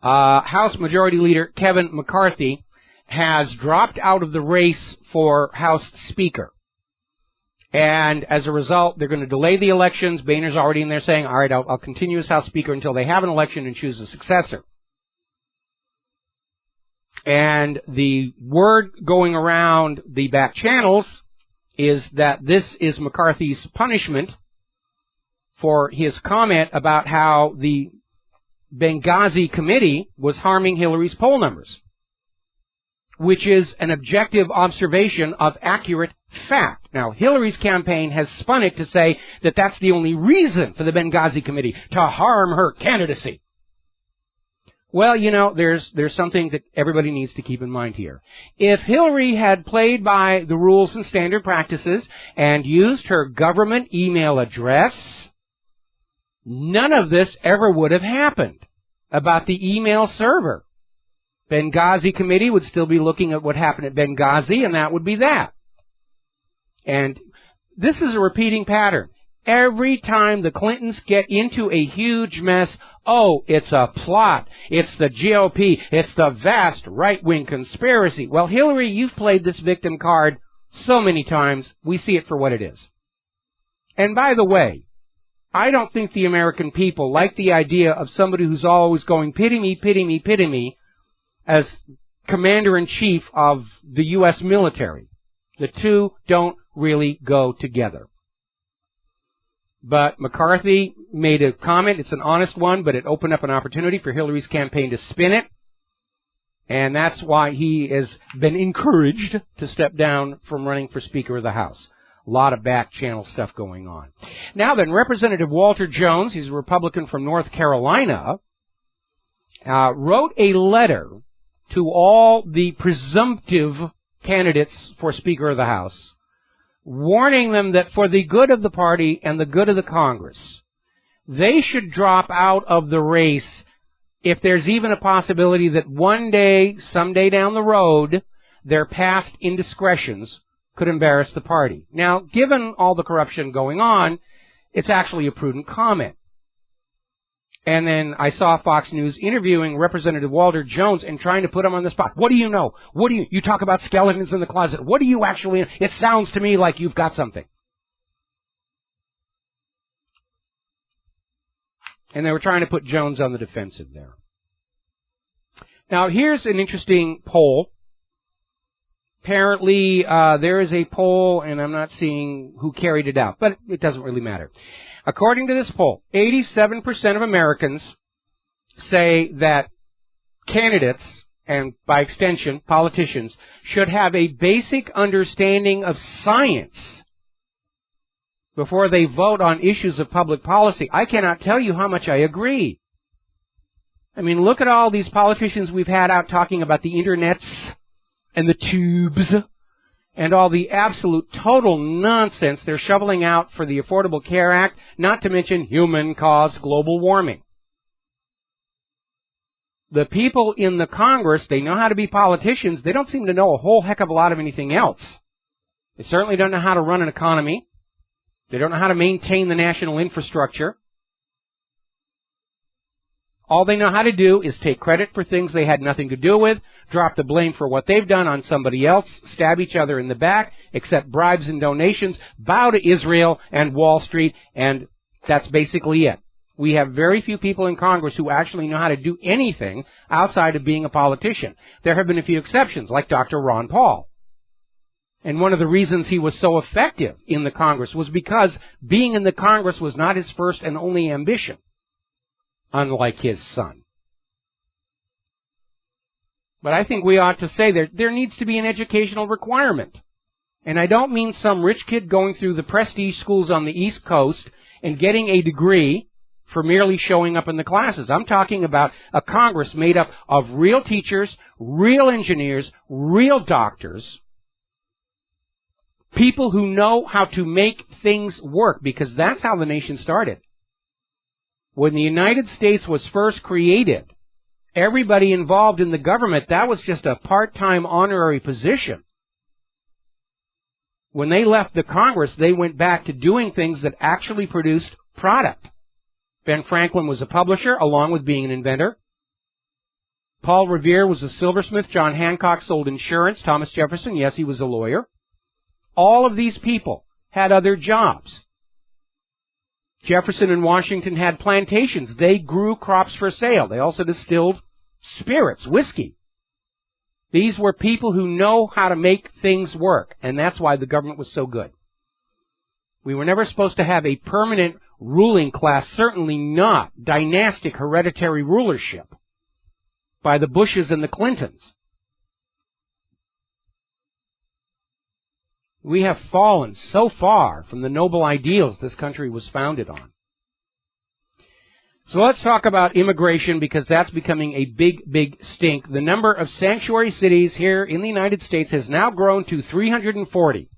[SPEAKER 2] House Majority Leader Kevin McCarthy has dropped out of the race for House Speaker. And as a result, they're going to delay the elections. Boehner's already in there saying, all right, I'll continue as House Speaker until they have an election and choose a successor. And the word going around the back channels is that this is McCarthy's punishment for his comment about how the Benghazi committee was harming Hillary's poll numbers, which is an objective observation of accurate fact. Now, Hillary's campaign has spun it to say that that's the only reason for the Benghazi committee, to harm her candidacy. Well, there's something that everybody needs to keep in mind here. If Hillary had played by the rules and standard practices and used her government email address, none of this ever would have happened about the email server. Benghazi committee would still be looking at what happened at Benghazi, and that would be that. And this is a repeating pattern. Every time the Clintons get into a huge mess, oh, it's a plot. It's the GOP. It's the vast right-wing conspiracy. Well, Hillary, you've played this victim card so many times. We see it for what it is. And by the way, I don't think the American people like the idea of somebody who's always going, pity me, pity me, pity me, as commander-in-chief of the U.S. military. The two don't really go together. But McCarthy made a comment. It's an honest one, but it opened up an opportunity for Hillary's campaign to spin it. And that's why he has been encouraged to step down from running for Speaker of the House. A lot of back-channel stuff going on. Now then, Representative Walter Jones, he's a Republican from North Carolina, wrote a letter to all the presumptive candidates for Speaker of the House, warning them that for the good of the party and the good of the Congress, they should drop out of the race if there's even a possibility that one day, someday down the road, their past indiscretions could embarrass the party. Now, given all the corruption going on, it's actually a prudent comment. And then I saw Fox News interviewing Representative Walter Jones and trying to put him on the spot. What do you know? You talk about skeletons in the closet. What do you actually know? It sounds to me like you've got something. And they were trying to put Jones on the defensive there. Now, here's an interesting poll. Apparently, there is a poll, and I'm not seeing who carried it out, but it doesn't really matter. According to this poll, 87% of Americans say that candidates, and by extension, politicians, should have a basic understanding of science before they vote on issues of public policy. I cannot tell you how much I agree. I mean, look at all these politicians we've had out talking about the internets and the tubes and all the absolute total nonsense they're shoveling out for the Affordable Care Act, not to mention human-caused global warming. The people in the Congress, they know how to be politicians. They don't seem to know a whole heck of a lot of anything else. They certainly don't know how to run an economy. They don't know how to maintain the national infrastructure. All they know how to do is take credit for things they had nothing to do with, drop the blame for what they've done on somebody else, stab each other in the back, accept bribes and donations, bow to Israel and Wall Street, and that's basically it. We have very few people in Congress who actually know how to do anything outside of being a politician. There have been a few exceptions, like Dr. Ron Paul. And one of the reasons he was so effective in the Congress was because being in the Congress was not his first and only ambition, unlike his son. But I think we ought to say there needs to be an educational requirement. And I don't mean some rich kid going through the prestige schools on the East Coast and getting a degree for merely showing up in the classes. I'm talking about a Congress made up of real teachers, real engineers, real doctors, people who know how to make things work, because that's how the nation started. When the United States was first created, everybody involved in the government, that was just a part-time honorary position. When they left the Congress, they went back to doing things that actually produced product. Ben Franklin was a publisher, along with being an inventor. Paul Revere was a silversmith. John Hancock sold insurance. Thomas Jefferson, yes, he was a lawyer. All of these people had other jobs. Jefferson and Washington had plantations. They grew crops for sale. They also distilled spirits, whiskey. These were people who know how to make things work, and that's why the government was so good. We were never supposed to have a permanent ruling class, certainly not dynastic hereditary rulership by the Bushes and the Clintons. We have fallen so far from the noble ideals this country was founded on. So let's talk about immigration, because that's becoming a big, big stink. The number of sanctuary cities here in the United States has now grown to 340.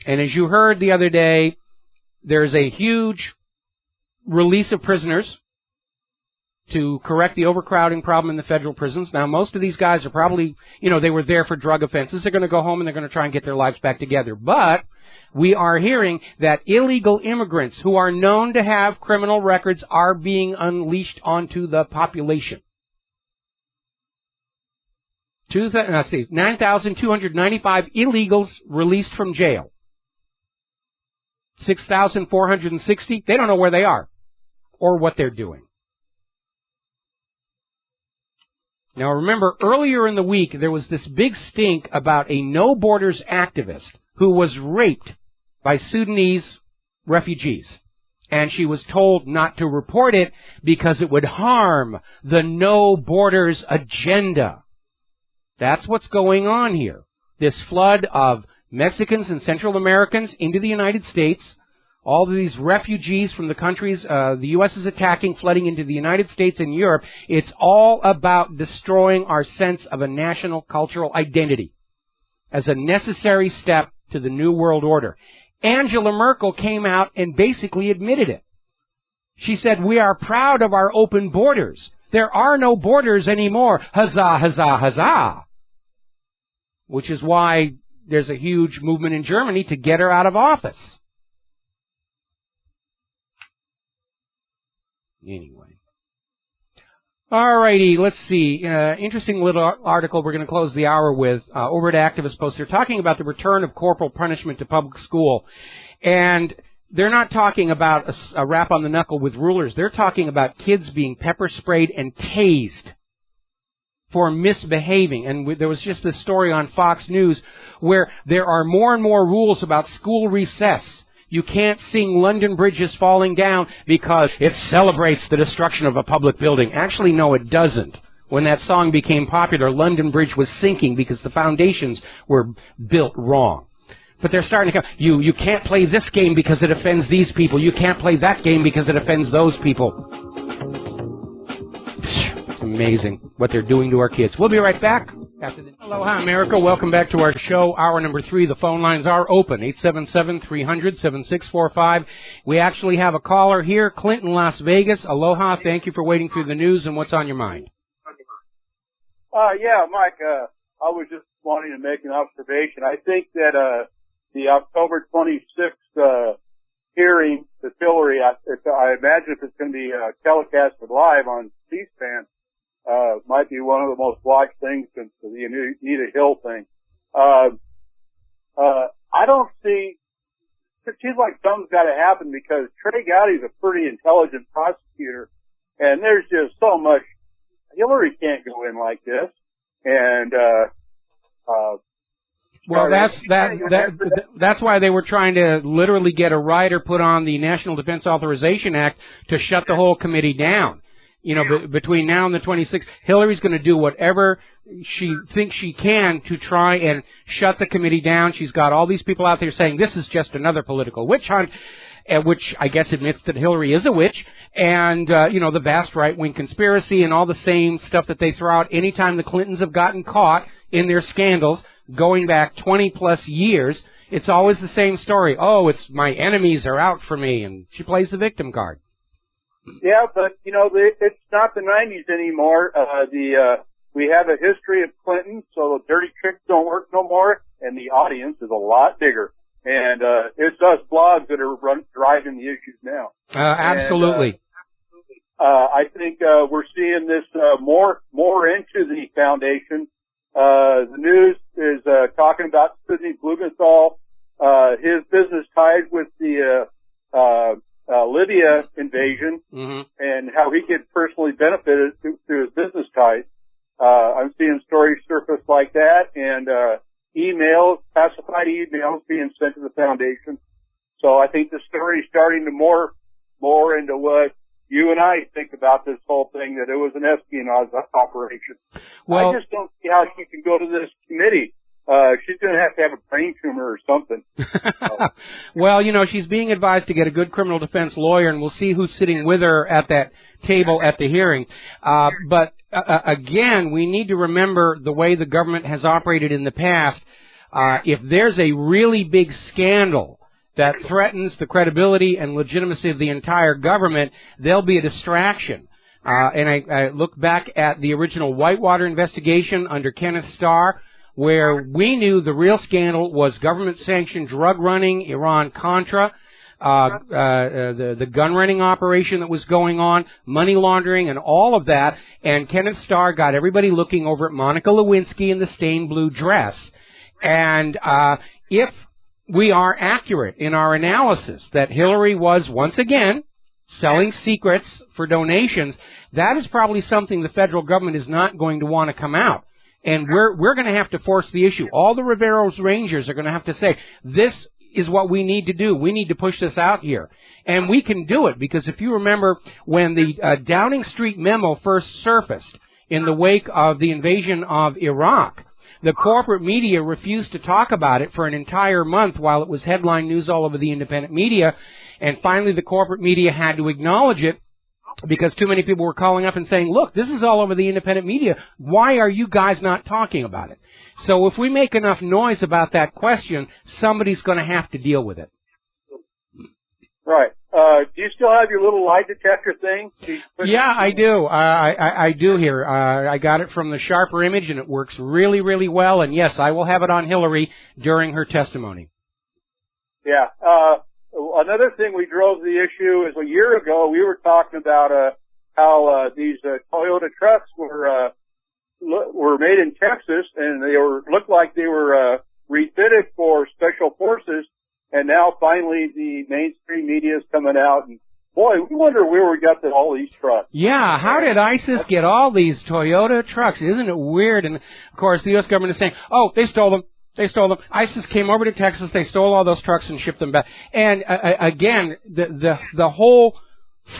[SPEAKER 2] And as you heard the other day, there's a huge release of prisoners to correct the overcrowding problem in the federal prisons. Now, most of these guys are probably, they were there for drug offenses. They're going to go home and they're going to try and get their lives back together. But we are hearing that illegal immigrants who are known to have criminal records are being unleashed onto the population. 9,295 illegals released from jail. 6,460, they don't know where they are or what they're doing. Now remember, earlier in the week, there was this big stink about a No Borders activist who was raped by Sudanese refugees. And she was told not to report it because it would harm the No Borders agenda. That's what's going on here. This flood of Mexicans and Central Americans into the United States, all of these refugees from the countries the U.S. is attacking, flooding into the United States and Europe, it's all about destroying our sense of a national cultural identity as a necessary step to the New World Order. Angela Merkel came out and basically admitted it. She said, "We are proud of our open borders. There are no borders anymore. Huzzah, huzzah, huzzah." Which is why there's a huge movement in Germany to get her out of office. Anyway. Alrighty, let's see. Interesting little article we're going to close the hour with. Over at Activist Post, they're talking about the return of corporal punishment to public school. And they're not talking about a rap on the knuckle with rulers. They're talking about kids being pepper sprayed and tased for misbehaving. And there was just this story on Fox News where there are more and more rules about school recess. You can't sing London Bridge is Falling Down because it celebrates the destruction of a public building. Actually, no, it doesn't. When that song became popular, London Bridge was sinking because the foundations were built wrong. But they're starting to come, you can't play this game because it offends these people. You can't play that game because it offends those people. It's amazing what they're doing to our kids. We'll be right back. Aloha, America. Welcome back to our show, hour number 3. The phone lines are open, 877-300-7645. We actually have a caller here, Clinton, Las Vegas. Aloha, thank you for waiting through the news, and what's on your mind?
[SPEAKER 3] Yeah, Mike, I was just wanting to make an observation. I think that the October 26th hearing with Hillary, I imagine if it's going to be telecasted live on C-SPAN, might be one of the most watched things since the Anita Hill thing. I don't see, it seems like something's got to happen because Trey Gowdy's a pretty intelligent prosecutor, and there's just so much, Hillary can't go in like this, and,
[SPEAKER 2] well, that's why they were trying to literally get a rider put on the National Defense Authorization Act to shut the whole committee down. You know, between now and the 26th, Hillary's going to do whatever she thinks she can to try and shut the committee down. She's got all these people out there saying this is just another political witch hunt, which I guess admits that Hillary is a witch, and, you know, the vast right-wing conspiracy and all the same stuff that they throw out anytime the Clintons have gotten caught in their scandals going back 20-plus years. It's always the same story. Oh, it's my enemies are out for me, and she plays the victim card.
[SPEAKER 3] Yeah, but, you know, it's not the 90s anymore. We have a history of Clinton, so the dirty tricks don't work no more, and the audience is a lot bigger. And it's us blogs that are driving the issues now.
[SPEAKER 2] Absolutely.
[SPEAKER 3] And, I think we're seeing this more into the foundation. The news is talking about Sidney Blumenthal, his business ties with the Libya invasion, and how he could personally benefit through his business ties. I'm seeing stories surface like that, and emails, classified emails being sent to the foundation. So I think the story is starting to more into what you and I think about this whole thing, that it was an espionage operation. Well, I just don't see how she can go to this committee. She's going to have a brain tumor or something.
[SPEAKER 2] Well, you know, she's being advised to get a good criminal defense lawyer, and we'll see who's sitting with her at that table at the hearing. But again, we need to remember the way the government has operated in the past. If there's a really big scandal that threatens the credibility and legitimacy of the entire government, there'll be a distraction. And I look back at the original Whitewater investigation under Kenneth Starr. where we knew the real scandal was government-sanctioned drug running, Iran-Contra, the gun running operation that was going on, money laundering, and all of that. And Kenneth Starr got everybody looking over at Monica Lewinsky in the stained blue dress. And if we are accurate in our analysis that Hillary was once again selling secrets for donations, that is probably something the federal government is not going to want to come out. And we're going to have to force the issue. All the Rivero's Rangers are going to have to say, this is what we need to do. We need to push this out here. And we can do it, because if you remember when the Downing Street memo first surfaced in the wake of the invasion of Iraq, the corporate media refused to talk about it for an entire month while it was headline news all over the independent media. And finally the corporate media had to acknowledge it, because too many people were calling up and saying, look, this is all over the independent media. Why are you guys not talking about it? So if we make enough noise about that question, somebody's going to have to deal with it.
[SPEAKER 3] Right. Do you still have your little lie detector thing?
[SPEAKER 2] Yeah, I do. I do here. I got it from the Sharper Image, and it works really, really well. And yes, I will have it on Hillary during her testimony.
[SPEAKER 3] Yeah. Another thing we drove the issue is a year ago we were talking about how these Toyota trucks were made in Texas, and they looked like they were refitted for special forces. And now finally the mainstream media is coming out, and boy, we wonder where we got all these trucks.
[SPEAKER 2] Yeah, how did ISIS get all these Toyota trucks? Isn't it weird? And of course the U.S. government is saying, oh, they stole them. They stole them. ISIS came over to Texas. They stole all those trucks and shipped them back. And again, the whole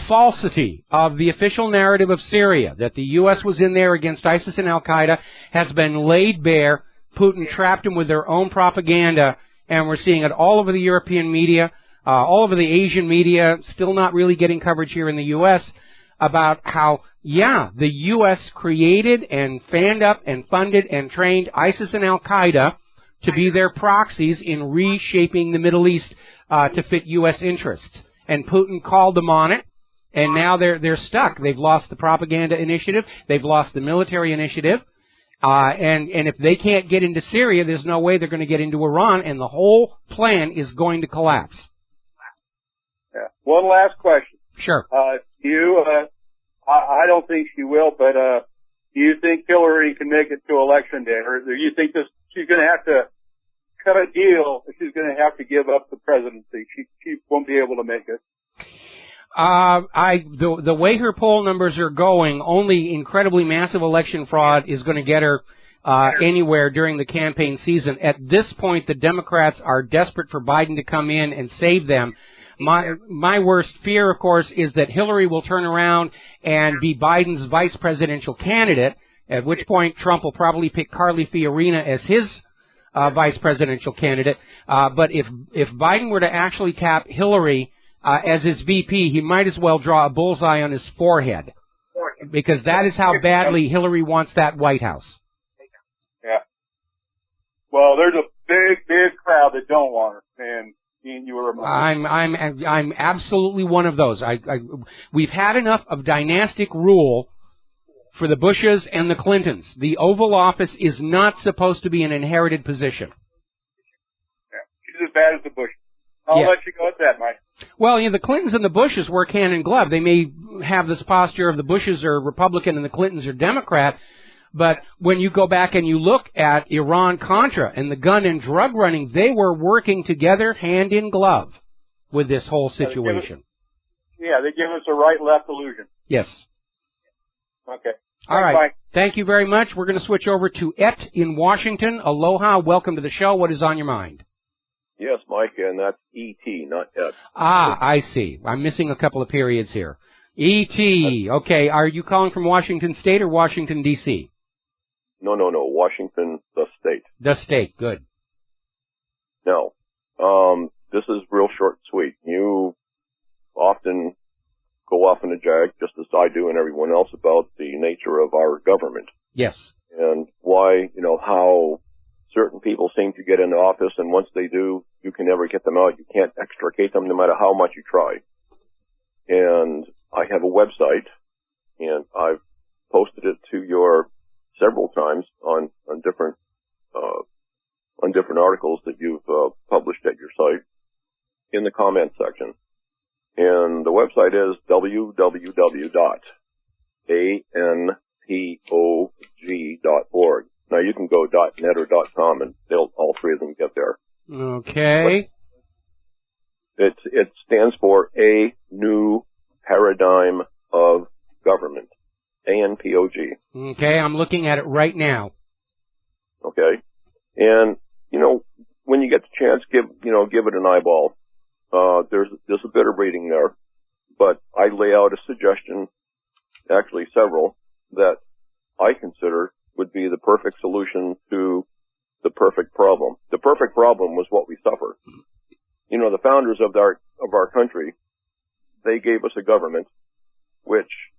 [SPEAKER 2] falsity of the official narrative of Syria, that the U.S. was in there against ISIS and Al-Qaeda, has been laid bare. Putin trapped them with their own propaganda, and we're seeing it all over the European media, all over the Asian media, still not really getting coverage here in the U.S., about how, yeah, the U.S. created and fanned up and funded and trained ISIS and Al-Qaeda to be their proxies in reshaping the Middle East to fit U.S. interests. And Putin called them on it, and now they're stuck. They've lost the propaganda initiative. They've lost the military initiative. And if they can't get into Syria, there's no way they're going to get into Iran, and the whole plan is going to collapse.
[SPEAKER 3] Yeah. One last question.
[SPEAKER 2] Sure.
[SPEAKER 3] I don't think she will, but do you think Hillary can make it to election day, or do you think she's going to have to cut a deal? She's going to have to give up the presidency. She won't be able to make it.
[SPEAKER 2] The way her poll numbers are going, only incredibly massive election fraud is going to get her anywhere during the campaign season. At this point, the Democrats are desperate for Biden to come in and save them. My worst fear, of course, is that Hillary will turn around and be Biden's vice presidential candidate, at which point Trump will probably pick Carly Fiorina as his vice presidential candidate. But if Biden were to actually tap Hillary as his VP, he might as well draw a bullseye on his forehead, because that is how badly Hillary wants that White House.
[SPEAKER 3] Yeah. Well, there's a big crowd that don't want her, and you were among them.
[SPEAKER 2] I'm absolutely one of those. We've had enough of dynastic rule for the Bushes and the Clintons. The Oval Office is not supposed to be an inherited position.
[SPEAKER 3] Yeah. She's as bad as the Bushes. I'll let you go at that, Mike.
[SPEAKER 2] Well, the Clintons and the Bushes work hand in glove. They may have this posture of the Bushes are Republican and the Clintons are Democrat, but when you go back and you look at Iran-Contra and the gun and drug running, they were working together hand in glove with this whole situation.
[SPEAKER 3] They give us a right-left illusion.
[SPEAKER 2] Yes.
[SPEAKER 3] Okay.
[SPEAKER 2] All right.
[SPEAKER 3] Mike.
[SPEAKER 2] Thank you very much. We're going to switch over to Et in Washington. Aloha. Welcome to the show. What is on your mind?
[SPEAKER 4] Yes, Mike, and that's E.T., not S.
[SPEAKER 2] Ah, I see. I'm missing a couple of periods here. E.T. Okay, are you calling from Washington State or Washington, D.C.?
[SPEAKER 4] No, Washington, the state.
[SPEAKER 2] The state, good.
[SPEAKER 4] Now, this is real short and sweet. You often go off in a jag, just as I do and everyone else, about the nature of our government.
[SPEAKER 2] Yes.
[SPEAKER 4] And why, how certain people seem to get into office, and once they do, you can never get them out. You can't extricate them no matter how much you try. And I have a website, and I've posted it to your several times on different different articles that you've published at your site in the comment section. And the website is www.anpog.org. Now you can go .net or .com, and all three of them get there.
[SPEAKER 2] Okay.
[SPEAKER 4] But it stands for A New Paradigm of Government. ANPOG.
[SPEAKER 2] Okay, I'm looking at it right now.
[SPEAKER 4] Okay. And, when you get the chance, give it an eyeball. There's a bit of reading there, but I lay out a suggestion, actually several, that I consider would be the perfect solution to the perfect problem. The perfect problem was what we suffer. The founders of our country, they gave us a government which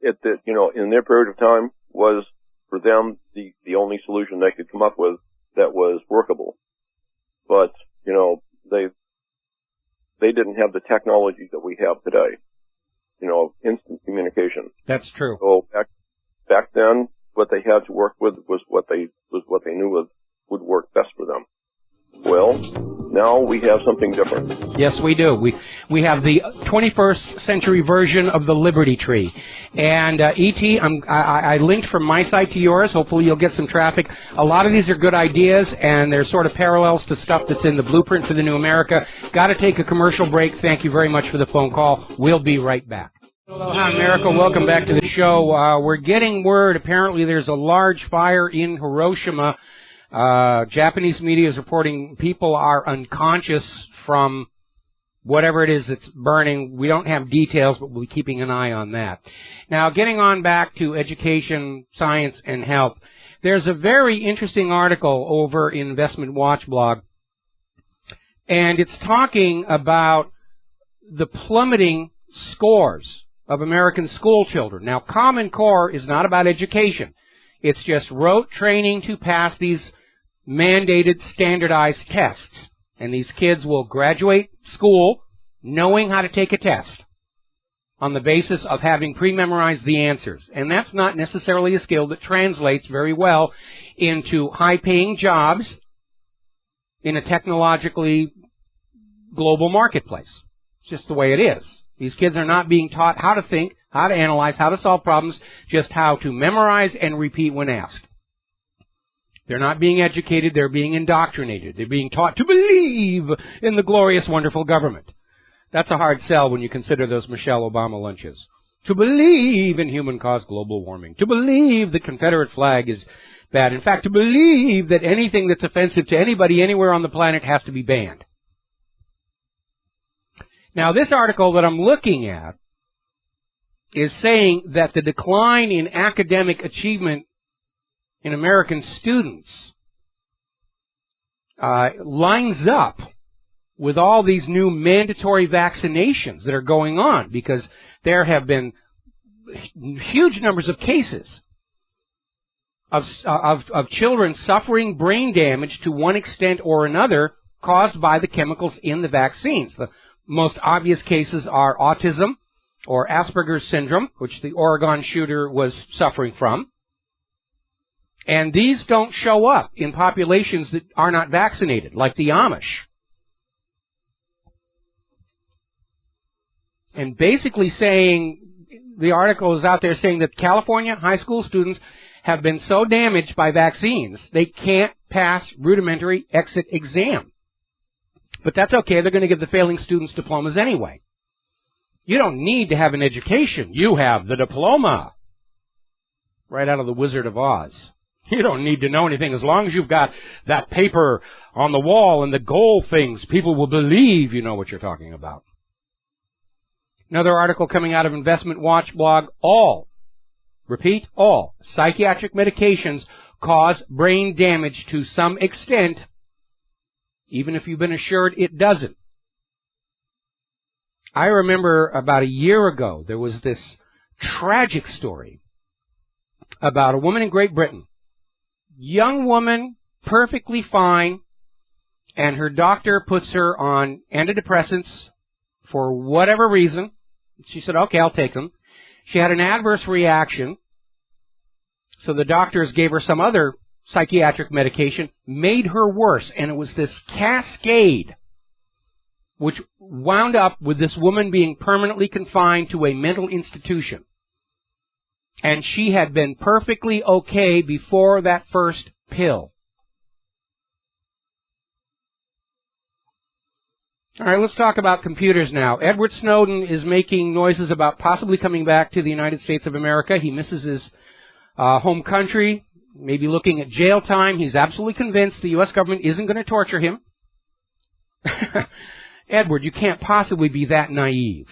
[SPEAKER 4] in their period of time was for them the only solution they could come up with that was workable. But, they didn't have the technology that we have today. Instant communication.
[SPEAKER 2] That's true.
[SPEAKER 4] So back then, what they had to work with was what they knew would work best for them. Well, now we have something different.
[SPEAKER 2] Yes, we do. We have the 21st century version of the Liberty Tree. And, E.T., I linked from my site to yours. Hopefully you'll get some traffic. A lot of these are good ideas, and they're sort of parallels to stuff that's in the Blueprint for the New America. Got to take a commercial break. Thank you very much for the phone call. We'll be right back. Aloha, America. Welcome back to the show. We're getting word, apparently there's a large fire in Hiroshima. Japanese media is reporting people are unconscious from whatever it is that's burning. We don't have details, but we'll be keeping an eye on that. Now, getting on back to education, science, and health, there's a very interesting article over in Investment Watch blog, and it's talking about the plummeting scores of American school children. Now, Common Core is not about education. It's just rote training to pass these mandated standardized tests. And these kids will graduate school knowing how to take a test on the basis of having pre-memorized the answers. And that's not necessarily a skill that translates very well into high-paying jobs in a technologically global marketplace. It's just the way it is. These kids are not being taught how to think, how to analyze, how to solve problems, just how to memorize and repeat when asked. They're not being educated, they're being indoctrinated. They're being taught to believe in the glorious, wonderful government. That's a hard sell when you consider those Michelle Obama lunches. To believe in human-caused global warming. To believe the Confederate flag is bad. In fact, to believe that anything that's offensive to anybody anywhere on the planet has to be banned. Now, this article that I'm looking at is saying that the decline in academic achievement in American students lines up with all these new mandatory vaccinations that are going on, because there have been huge numbers of cases of children suffering brain damage to one extent or another caused by the chemicals in the vaccines. The most obvious cases are autism or Asperger's syndrome, which the Oregon shooter was suffering from. And these don't show up in populations that are not vaccinated, like the Amish. And basically saying, the article is out there saying that California high school students have been so damaged by vaccines, they can't pass rudimentary exit exam. But that's okay, they're going to give the failing students diplomas anyway. You don't need to have an education. You have the diploma. Right out of the Wizard of Oz. You don't need to know anything. As long as you've got that paper on the wall and the goal things, people will believe you know what you're talking about. Another article coming out of Investment Watch blog, all psychiatric medications cause brain damage to some extent, even if you've been assured it doesn't. I remember about a year ago, there was this tragic story about a woman in Great Britain. Young woman, perfectly fine, and her doctor puts her on antidepressants for whatever reason. She said, okay, I'll take them. She had an adverse reaction, so the doctors gave her some other psychiatric medication made her worse. And it was this cascade which wound up with this woman being permanently confined to a mental institution. And she had been perfectly okay before that first pill. All right, let's talk about computers now. Edward Snowden is making noises about possibly coming back to the United States of America. He misses his home country, maybe looking at jail time. He's absolutely convinced the U.S. government isn't going to torture him. Edward, you can't possibly be that naive.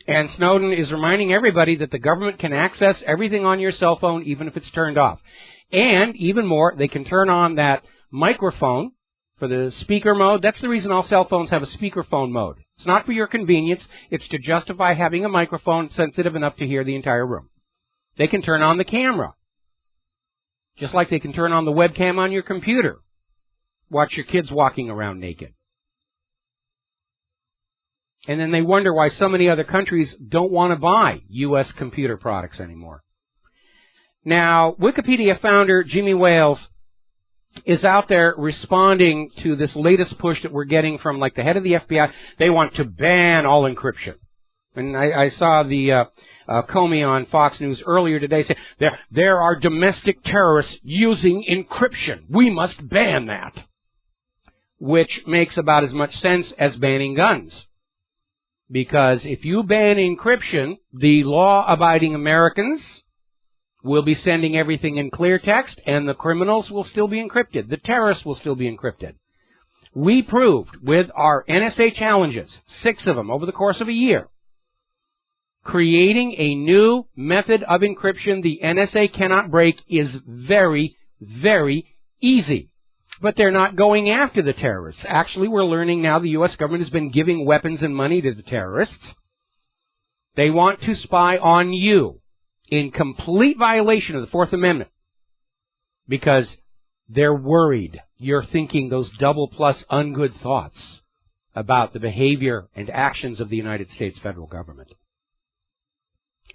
[SPEAKER 2] And Snowden is reminding everybody that the government can access everything on your cell phone even if it's turned off. And even more, they can turn on that microphone for the speaker mode. That's the reason all cell phones have a speakerphone mode. It's not for your convenience. It's to justify having a microphone sensitive enough to hear the entire room. They can turn on the camera, just like they can turn on the webcam on your computer. Watch your kids walking around naked. And then they wonder why so many other countries don't want to buy U.S. computer products anymore. Now, Wikipedia founder Jimmy Wales is out there responding to this latest push that we're getting from, like, the head of the FBI. They want to ban all encryption. And I saw the Comey on Fox News earlier today say, there are domestic terrorists using encryption. We must ban that. Which makes about as much sense as banning guns. Because if you ban encryption, the law-abiding Americans will be sending everything in clear text, and the criminals will still be encrypted. The terrorists will still be encrypted. We proved with our NSA challenges, 6 of them over the course of a year, creating a new method of encryption the NSA cannot break is very, very easy. But they're not going after the terrorists. Actually, we're learning now the U.S. government has been giving weapons and money to the terrorists. They want to spy on you in complete violation of the Fourth Amendment because they're worried you're thinking those double plus ungood thoughts about the behavior and actions of the United States federal government.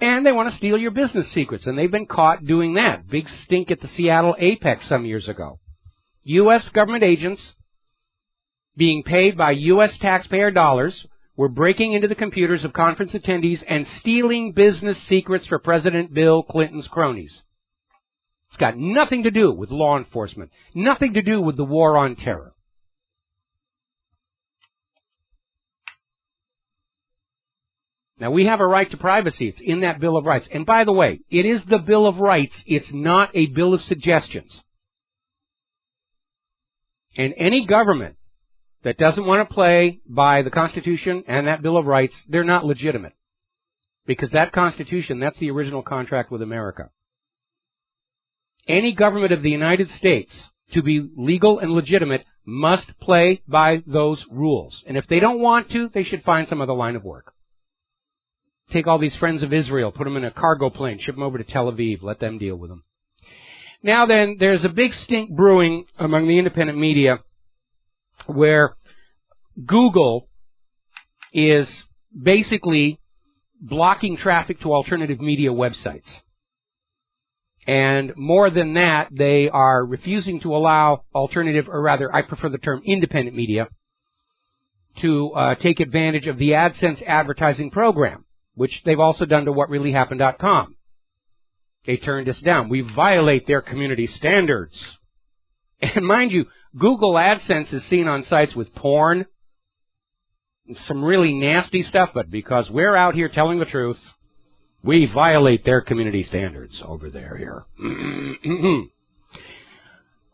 [SPEAKER 2] And they want to steal your business secrets, and they've been caught doing that. Big stink at the Seattle Apex some years ago. U.S. government agents being paid by U.S. taxpayer dollars were breaking into the computers of conference attendees and stealing business secrets for President Bill Clinton's cronies. It's got nothing to do with law enforcement, nothing to do with the war on terror. Now, we have a right to privacy. It's in that Bill of Rights. And by the way, it is the Bill of Rights. It's not a Bill of Suggestions. And any government that doesn't want to play by the Constitution and that Bill of Rights, they're not legitimate. Because that Constitution, that's the original contract with America. Any government of the United States, to be legal and legitimate, must play by those rules. And if they don't want to, they should find some other line of work. Take all these friends of Israel, put them in a cargo plane, ship them over to Tel Aviv, let them deal with them. Now then, there's a big stink brewing among the independent media where Google is basically blocking traffic to alternative media websites. And more than that, they are refusing to allow alternative, or rather, I prefer the term independent media, to take advantage of the AdSense advertising program, which they've also done to WhatReallyHappened.com. They turned us down. We violate their community standards. And mind you, Google AdSense is seen on sites with porn and some really nasty stuff, but because we're out here telling the truth, we violate their community standards over there here.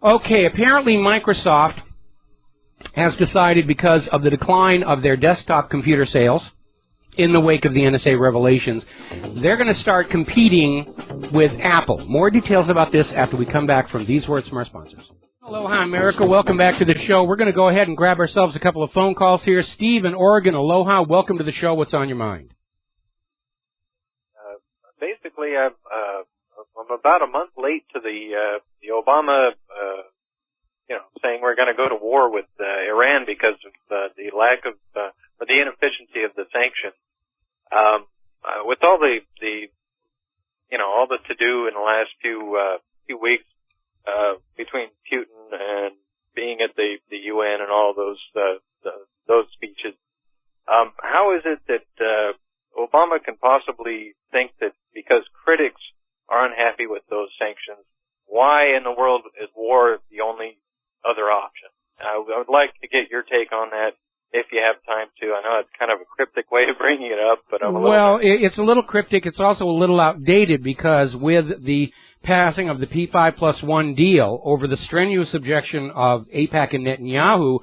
[SPEAKER 2] Okay, apparently Microsoft has decided, because of the decline of their desktop computer sales in the wake of the NSA revelations, they're going to start competing with Apple. More details about this after we come back from these words from our sponsors. Aloha, America. Welcome back to the show. We're going to go ahead and grab ourselves a couple of phone calls here. Steve in Oregon, aloha. Welcome to the show. What's on your mind?
[SPEAKER 5] Basically, I'm about a month late to the Obama, saying we're going to go to war with Iran because of the lack of or the inefficiency of the sanctions. With all the all the to do in the last few weeks, Putin and being at the UN and all those speeches, how is it that Obama can possibly think that because critics are unhappy with those sanctions, why in the world is war the only other option? I would like to get your take on that if you have time to. I know it's kind of a cryptic way of bringing it up, but
[SPEAKER 2] it's a little cryptic. It's also a little outdated because with the passing of the P5+1 deal over the strenuous objection of AIPAC and Netanyahu,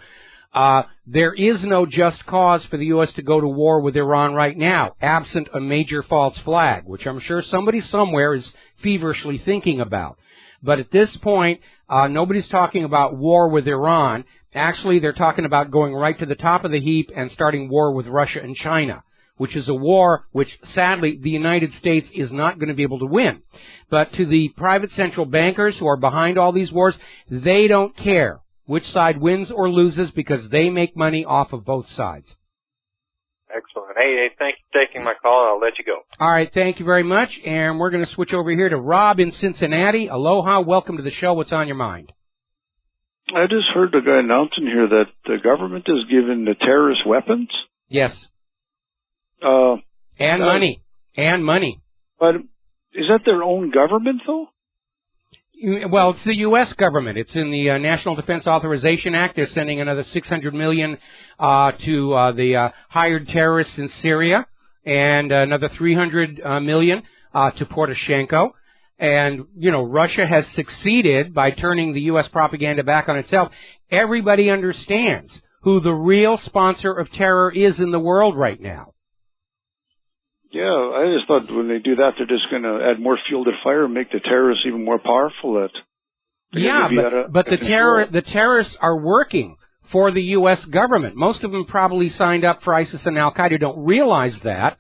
[SPEAKER 2] there is no just cause for the U.S. to go to war with Iran right now, absent a major false flag, which I'm sure somebody somewhere is feverishly thinking about. But at this point, nobody's talking about war with Iran. Actually, they're talking about going right to the top of the heap and starting war with Russia and China, which is a war which, sadly, the United States is not going to be able to win. But to the private central bankers who are behind all these wars, they don't care which side wins or loses because they make money off of both sides.
[SPEAKER 5] Excellent. Hey, thank you for taking my call. I'll let you go.
[SPEAKER 2] All right, thank you very much. And we're going to switch over here to Rob in Cincinnati. Aloha, welcome to the show. What's on your mind?
[SPEAKER 6] I just heard the guy announcing here that the government is giving the terrorists weapons.
[SPEAKER 2] Yes. And money. And money.
[SPEAKER 6] But is that their own government, though?
[SPEAKER 2] Well, it's the U.S. government. It's in the National Defense Authorization Act. They're sending another $600 million to the hired terrorists in Syria, and another $300 million to Poroshenko. And, you know, Russia has succeeded by turning the U.S. propaganda back on itself. Everybody understands who the real sponsor of terror is in the world right now.
[SPEAKER 6] Yeah, I just thought when they do that, they're just going to add more fuel to the fire and make the terrorists even more powerful.
[SPEAKER 2] But the terrorists are working for the U.S. government. Most of them probably signed up for ISIS and Al-Qaeda, don't realize that.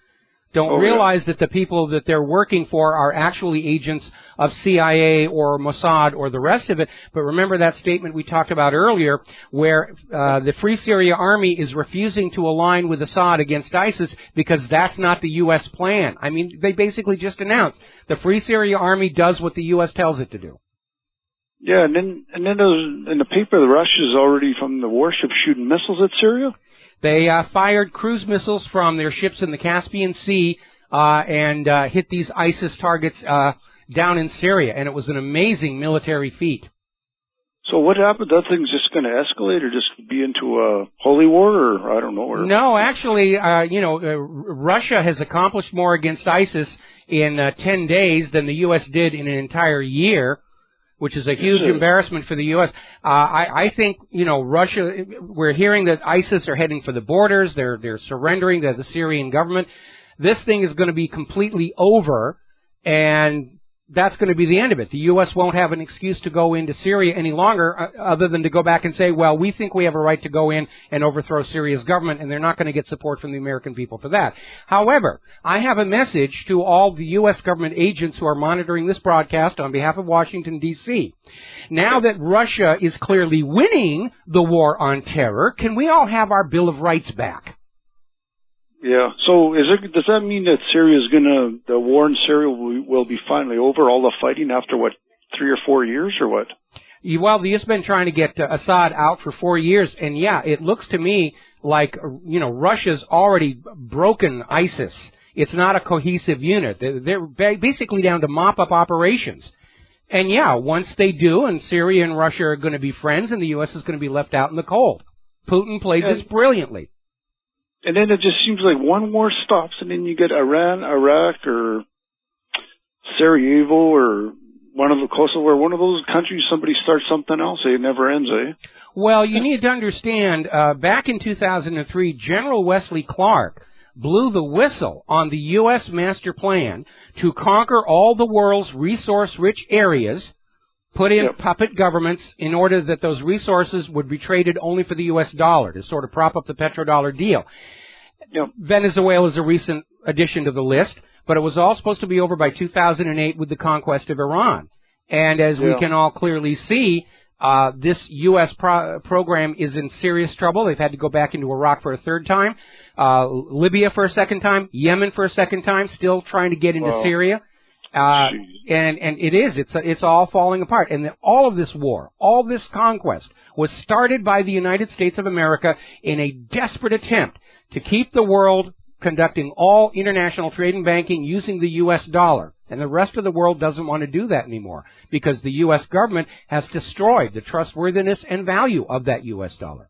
[SPEAKER 2] Don't realize that the people that they're working for are actually agents of CIA or Mossad or the rest of it. But remember that statement we talked about earlier where the Free Syria Army is refusing to align with Assad against ISIS because that's not the U.S. plan. I mean, they basically just announced the Free Syria Army does what the U.S. tells it to do.
[SPEAKER 6] Yeah, and then in the paper, the Russia's already from the warships shooting missiles at Syria?
[SPEAKER 2] They fired cruise missiles from their ships in the Caspian Sea and hit these ISIS targets down in Syria, and it was an amazing military feat.
[SPEAKER 6] So what happened? That thing's just going to escalate or just be into a holy war, or I don't know?
[SPEAKER 2] No, actually, Russia has accomplished more against ISIS in 10 days than the U.S. did in an entire year, which is a huge embarrassment for the U.S. I think, Russia, we're hearing that ISIS are heading for the borders. They're surrendering to the Syrian government. This thing is going to be completely over, and that's going to be the end of it. The U.S. won't have an excuse to go into Syria any longer other than to go back and say, well, we think we have a right to go in and overthrow Syria's government, and they're not going to get support from the American people for that. However, I have a message to all the U.S. government agents who are monitoring this broadcast on behalf of Washington, D.C. Now that Russia is clearly winning the war on terror, can we all have our Bill of Rights back?
[SPEAKER 6] Yeah. So does that mean that the war in Syria will be finally over, all the fighting after, 3 or 4 years, or what?
[SPEAKER 2] Well, the U.S. has been trying to get Assad out for 4 years, and yeah, it looks to me like, Russia's already broken ISIS. It's not a cohesive unit. They're basically down to mop-up operations. And yeah, once they do, and Syria and Russia are going to be friends, and the U.S. is going to be left out in the cold. Putin played this brilliantly.
[SPEAKER 6] And then it just seems like one war stops, and then you get Iran, Iraq, or Sarajevo, or one of the Kosovo, or one of those countries, somebody starts something else. It never ends, eh? Well,
[SPEAKER 2] you need to understand, back in 2003, General Wesley Clark blew the whistle on the U.S. master plan to conquer all the world's resource-rich areas, put in puppet governments in order that those resources would be traded only for the U.S. dollar to sort of prop up the petrodollar deal. Venezuela is a recent addition to the list, but it was all supposed to be over by 2008 with the conquest of Iran. And as we can all clearly see, this U.S. program is in serious trouble. They've had to go back into Iraq for a third time, Libya for a second time, Yemen for a second time, still trying to get into Syria. And it is. It's all falling apart. And all of this war, all this conquest was started by the United States of America in a desperate attempt to keep the world conducting all international trade and banking using the U.S. dollar. And the rest of the world doesn't want to do that anymore because the U.S. government has destroyed the trustworthiness and value of that U.S. dollar.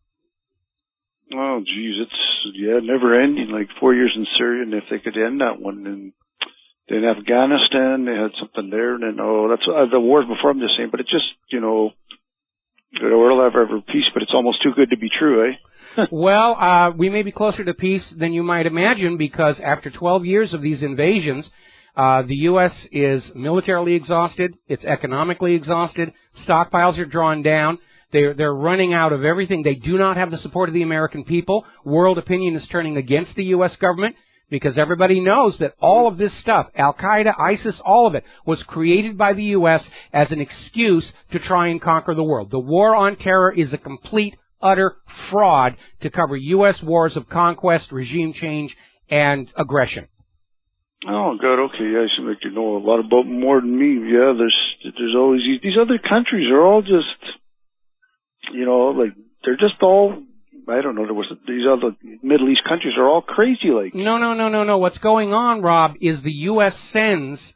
[SPEAKER 6] Oh, geez, it's never ending. Like 4 years in Syria, and if they could end that one, and then Afghanistan, they had something there, and then that's the wars before. I'm just saying, but it just the world have ever peace, but it's almost too good to be true, eh?
[SPEAKER 2] Well, we may be closer to peace than you might imagine because after 12 years of these invasions, the U.S. is militarily exhausted. It's economically exhausted. Stockpiles are drawn down. They're running out of everything. They do not have the support of the American people. World opinion is turning against the U.S. government because everybody knows that all of this stuff, Al-Qaeda, ISIS, all of it, was created by the U.S. as an excuse to try and conquer the world. The war on terror is a complete, utter fraud to cover U.S. wars of conquest, regime change, and aggression.
[SPEAKER 6] Oh, God, okay, I should make you know a lot about more than me. Yeah, there's always these other countries are all just, like, they're just all, I don't know, these other Middle East countries are all crazy, like.
[SPEAKER 2] No. What's going on, Rob, is the U.S. sends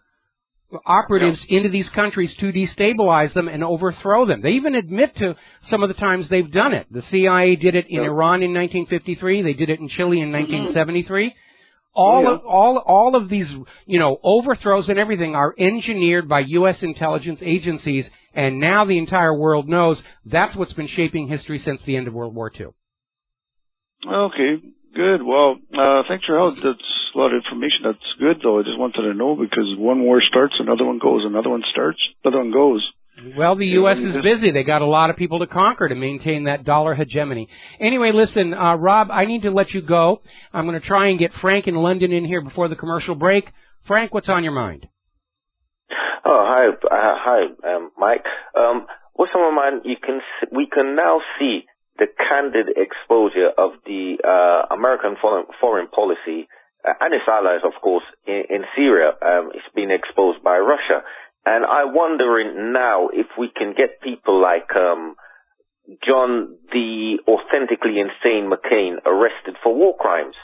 [SPEAKER 2] operatives into these countries to destabilize them and overthrow them. They even admit to some of the times they've done it. The CIA did it in Iran in 1953. They did it in Chile in 1973. All of these, overthrows and everything are engineered by U.S. intelligence agencies, and now the entire world knows that's what's been shaping history since the end of World War II.
[SPEAKER 6] Okay, good. Well, thanks for help. That's a lot of information. That's good, though. I just wanted to know because one war starts, another one goes, another one starts, another one goes.
[SPEAKER 2] Well, the U.S. is busy. They got a lot of people to conquer to maintain that dollar hegemony. Anyway, listen, Rob, I need to let you go. I'm going to try and get Frank in London in here before the commercial break. Frank, what's on your mind?
[SPEAKER 7] Oh, hi, Mike. What's on my mind? We can now see the candid exposure of the American foreign policy and its allies, of course, in Syria. It's been exposed by Russia. And I'm wondering now if we can get people like John the authentically insane McCain arrested for war crimes.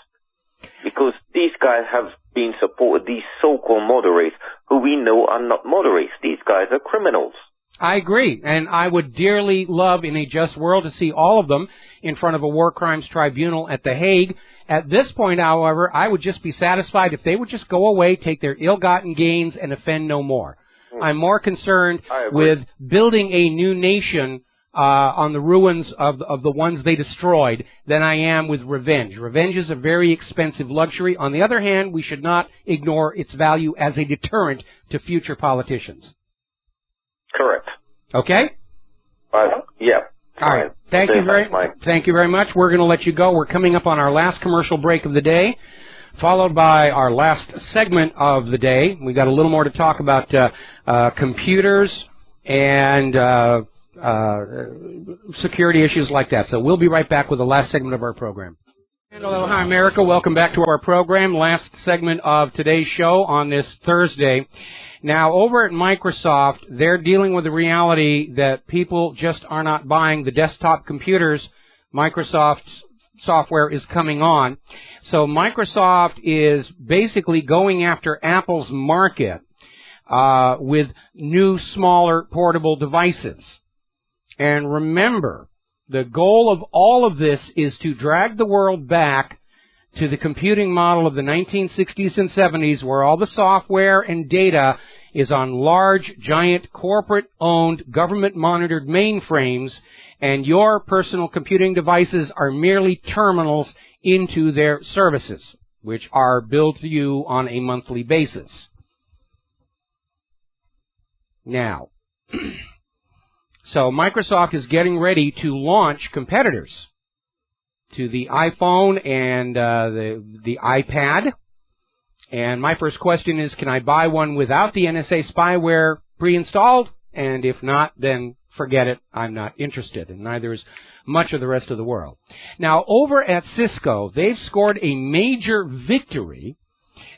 [SPEAKER 7] Because these guys have been supported, these so-called moderates, who we know are not moderates. These guys are criminals.
[SPEAKER 2] I agree, and I would dearly love in a just world to see all of them in front of a war crimes tribunal at The Hague. At this point, however, I would just be satisfied if they would just go away, take their ill-gotten gains, and offend no more. I'm more concerned with building a new nation on the ruins of the ones they destroyed than I am with revenge. Revenge is a very expensive luxury. On the other hand, we should not ignore its value as a deterrent to future politicians.
[SPEAKER 7] Correct.
[SPEAKER 2] Okay?
[SPEAKER 7] Yeah.
[SPEAKER 2] All right. Thank you very much. We're going to let you go. We're coming up on our last commercial break of the day, followed by our last segment of the day. We got a little more to talk about computers and security issues like that. So we'll be right back with the last segment of our program. Hello, hi America. Welcome back to our program. Last segment of today's show on this Thursday. Now, over at Microsoft, they're dealing with the reality that people just are not buying the desktop computers Microsoft's software is coming on. So Microsoft is basically going after Apple's market with new, smaller, portable devices. And remember, the goal of all of this is to drag the world back to the computing model of the 1960s and 70s, where all the software and data is on large, giant, corporate-owned, government-monitored mainframes, and your personal computing devices are merely terminals into their services, which are billed to you on a monthly basis. Now, so Microsoft is getting ready to launch competitors to the iPhone and the iPad. And my first question is, can I buy one without the NSA spyware pre-installed? And if not, then forget it. I'm not interested, and neither is much of the rest of the world. Now, over at Cisco, they've scored a major victory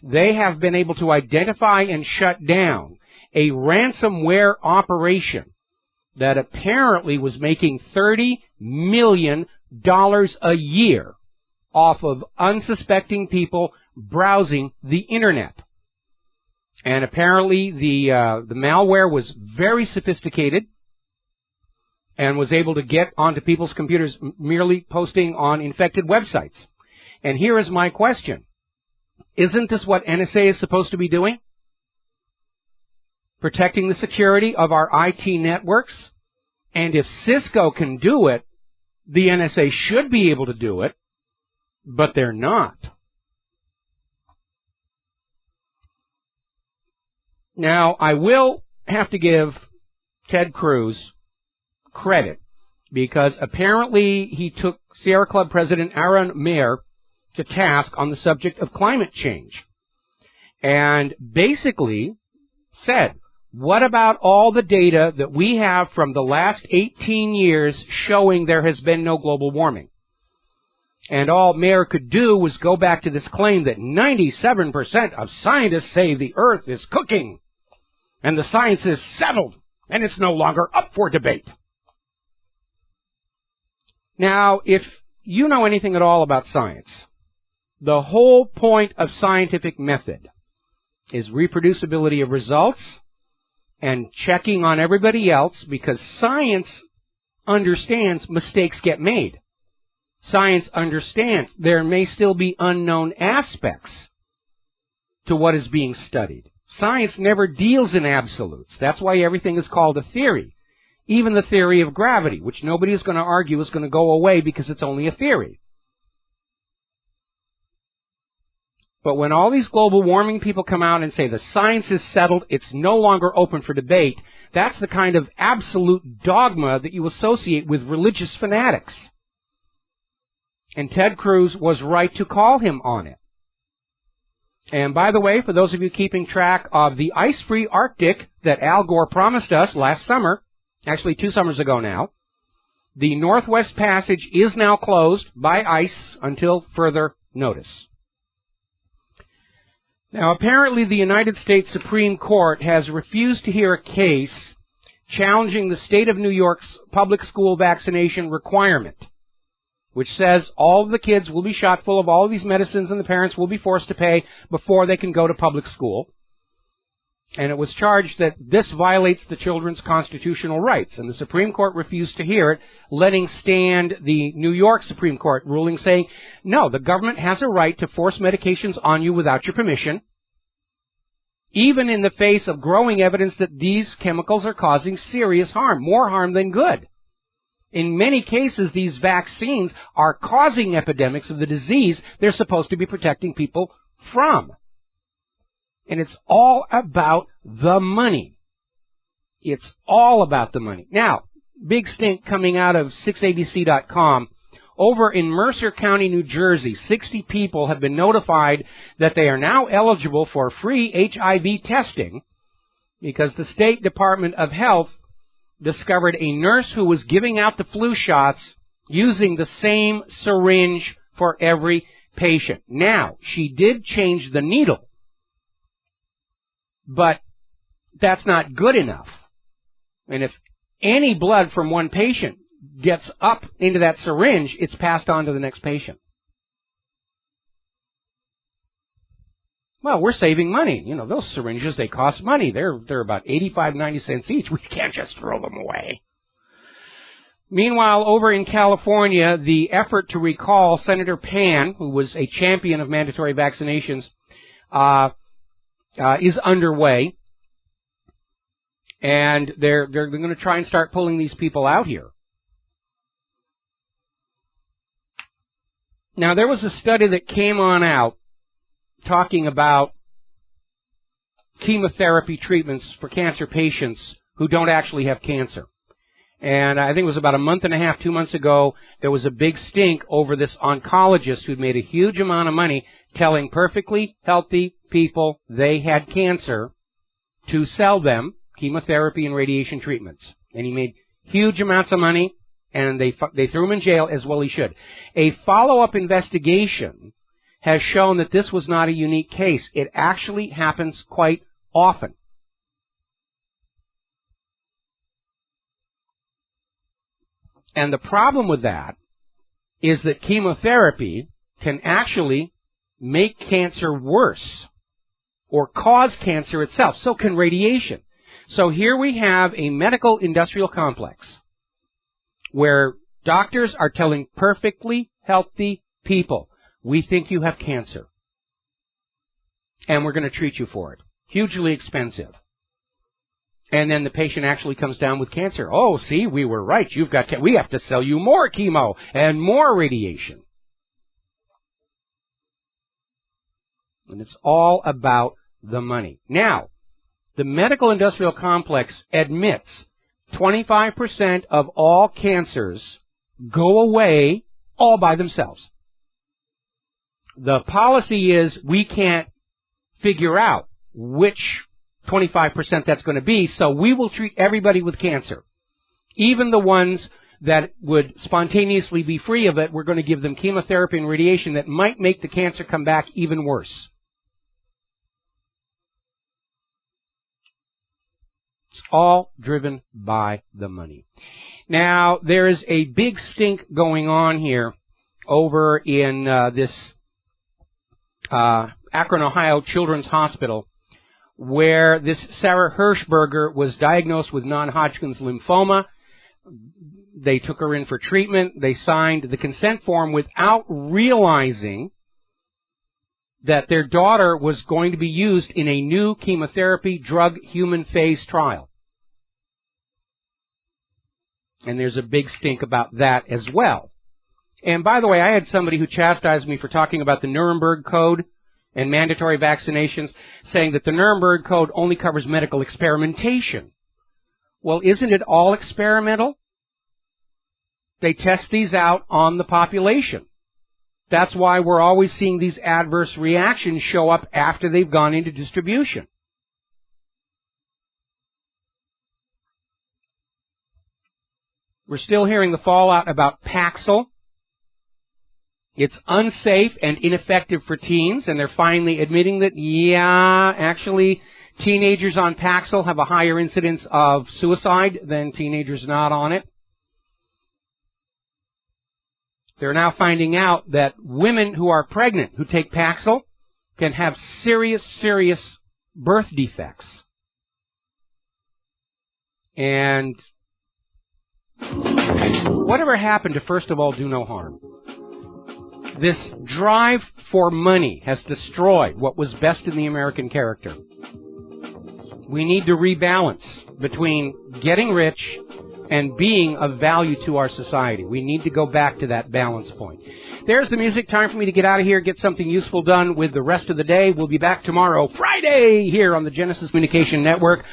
[SPEAKER 2] They have been able to identify and shut down a ransomware operation that apparently was making $30 million a year off of unsuspecting people browsing the internet. And apparently the malware was very sophisticated and was able to get onto people's computers merely posting on infected websites. And here is my question. Isn't this what NSA is supposed to be doing? Protecting the security of our IT networks? And if Cisco can do it, the NSA should be able to do it, but they're not. Now, I will have to give Ted Cruz credit, because apparently he took Sierra Club President Aaron Mayer to task on the subject of climate change, and basically said, what about all the data that we have from the last 18 years showing there has been no global warming? And all Mayer could do was go back to this claim that 97% of scientists say the Earth is cooking, and the science is settled, and it's no longer up for debate. Now, if you know anything at all about science, the whole point of scientific method is reproducibility of results and checking on everybody else, because science understands mistakes get made. Science understands there may still be unknown aspects to what is being studied. Science never deals in absolutes. That's why everything is called a theory. Even the theory of gravity, which nobody is going to argue is going to go away because it's only a theory. But when all these global warming people come out and say the science is settled, it's no longer open for debate, that's the kind of absolute dogma that you associate with religious fanatics. And Ted Cruz was right to call him on it. And by the way, for those of you keeping track of the ice-free Arctic that Al Gore promised us last summer, actually 2 summers ago now, the Northwest Passage is now closed by ice until further notice. Now, apparently the United States Supreme Court has refused to hear a case challenging the state of New York's public school vaccination requirement, which says all of the kids will be shot full of all of these medicines and the parents will be forced to pay before they can go to public school. And it was charged that this violates the children's constitutional rights, and the Supreme Court refused to hear it, letting stand the New York Supreme Court ruling saying, no, the government has a right to force medications on you without your permission, even in the face of growing evidence that these chemicals are causing serious harm, more harm than good. In many cases, these vaccines are causing epidemics of the disease they're supposed to be protecting people from. And it's all about the money. It's all about the money. Now, big stink coming out of 6abc.com. Over in Mercer County, New Jersey, 60 people have been notified that they are now eligible for free HIV testing because the State Department of Health discovered a nurse who was giving out the flu shots using the same syringe for every patient. Now, she did change the needle, but that's not good enough. And if any blood from one patient gets up into that syringe, it's passed on to the next patient. Well, we're saving money. You know, those syringes, they cost money. They're about 85, 90 cents each. We can't just throw them away. Meanwhile, over in California, the effort to recall Senator Pan, who was a champion of mandatory vaccinations, is underway. And they're going to try and start pulling these people out here. Now, there was a study that came on out talking about chemotherapy treatments for cancer patients who don't actually have cancer. And I think it was about a month and a half, 2 months ago, there was a big stink over this oncologist who'd made a huge amount of money telling perfectly healthy people they had cancer to sell them chemotherapy and radiation treatments. And he made huge amounts of money, and they threw him in jail, as well he should. A follow-up investigation has shown that this was not a unique case. It actually happens quite often. And the problem with that is that chemotherapy can actually make cancer worse or cause cancer itself. So can radiation. So here we have a medical industrial complex where doctors are telling perfectly healthy people, we think you have cancer, and we're going to treat you for it. Hugely expensive. And then the patient actually comes down with cancer. Oh, see, we were right. We have to sell you more chemo and more radiation. And it's all about the money. Now, the medical industrial complex admits 25% of all cancers go away all by themselves. The policy is we can't figure out which 25% that's going to be, so we will treat everybody with cancer. Even the ones that would spontaneously be free of it, we're going to give them chemotherapy and radiation that might make the cancer come back even worse. It's all driven by the money. Now, there is a big stink going on here over in this Akron, Ohio Children's Hospital, where this Sarah Hirschberger was diagnosed with non-Hodgkin's lymphoma. They took her in for treatment. They signed the consent form without realizing that their daughter was going to be used in a new chemotherapy drug human phase trial. And there's a big stink about that as well. And by the way, I had somebody who chastised me for talking about the Nuremberg Code and mandatory vaccinations, saying that the Nuremberg Code only covers medical experimentation. Well, isn't it all experimental? They test these out on the population. That's why we're always seeing these adverse reactions show up after they've gone into distribution. We're still hearing the fallout about Paxil. It's unsafe and ineffective for teens, and they're finally admitting that, yeah, actually, teenagers on Paxil have a higher incidence of suicide than teenagers not on it. They're now finding out that women who are pregnant who take Paxil can have serious, serious birth defects. And whatever happened to, first of all, do no harm? This drive for money has destroyed what was best in the American character. We need to rebalance between getting rich and being of value to our society. We need to go back to that balance point. There's the music. Time for me to get out of here, get something useful done with the rest of the day. We'll be back tomorrow, Friday, here on the Genesis Communication Network.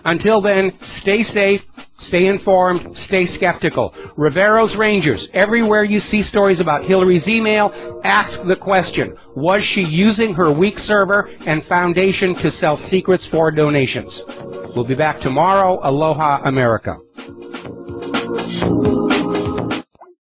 [SPEAKER 2] Until then, stay safe, stay informed, stay skeptical. Rivero's Rangers, everywhere you see stories about Hillary's email, ask the question, was she using her weak server and foundation to sell secrets for donations? We'll be back tomorrow. Aloha, America.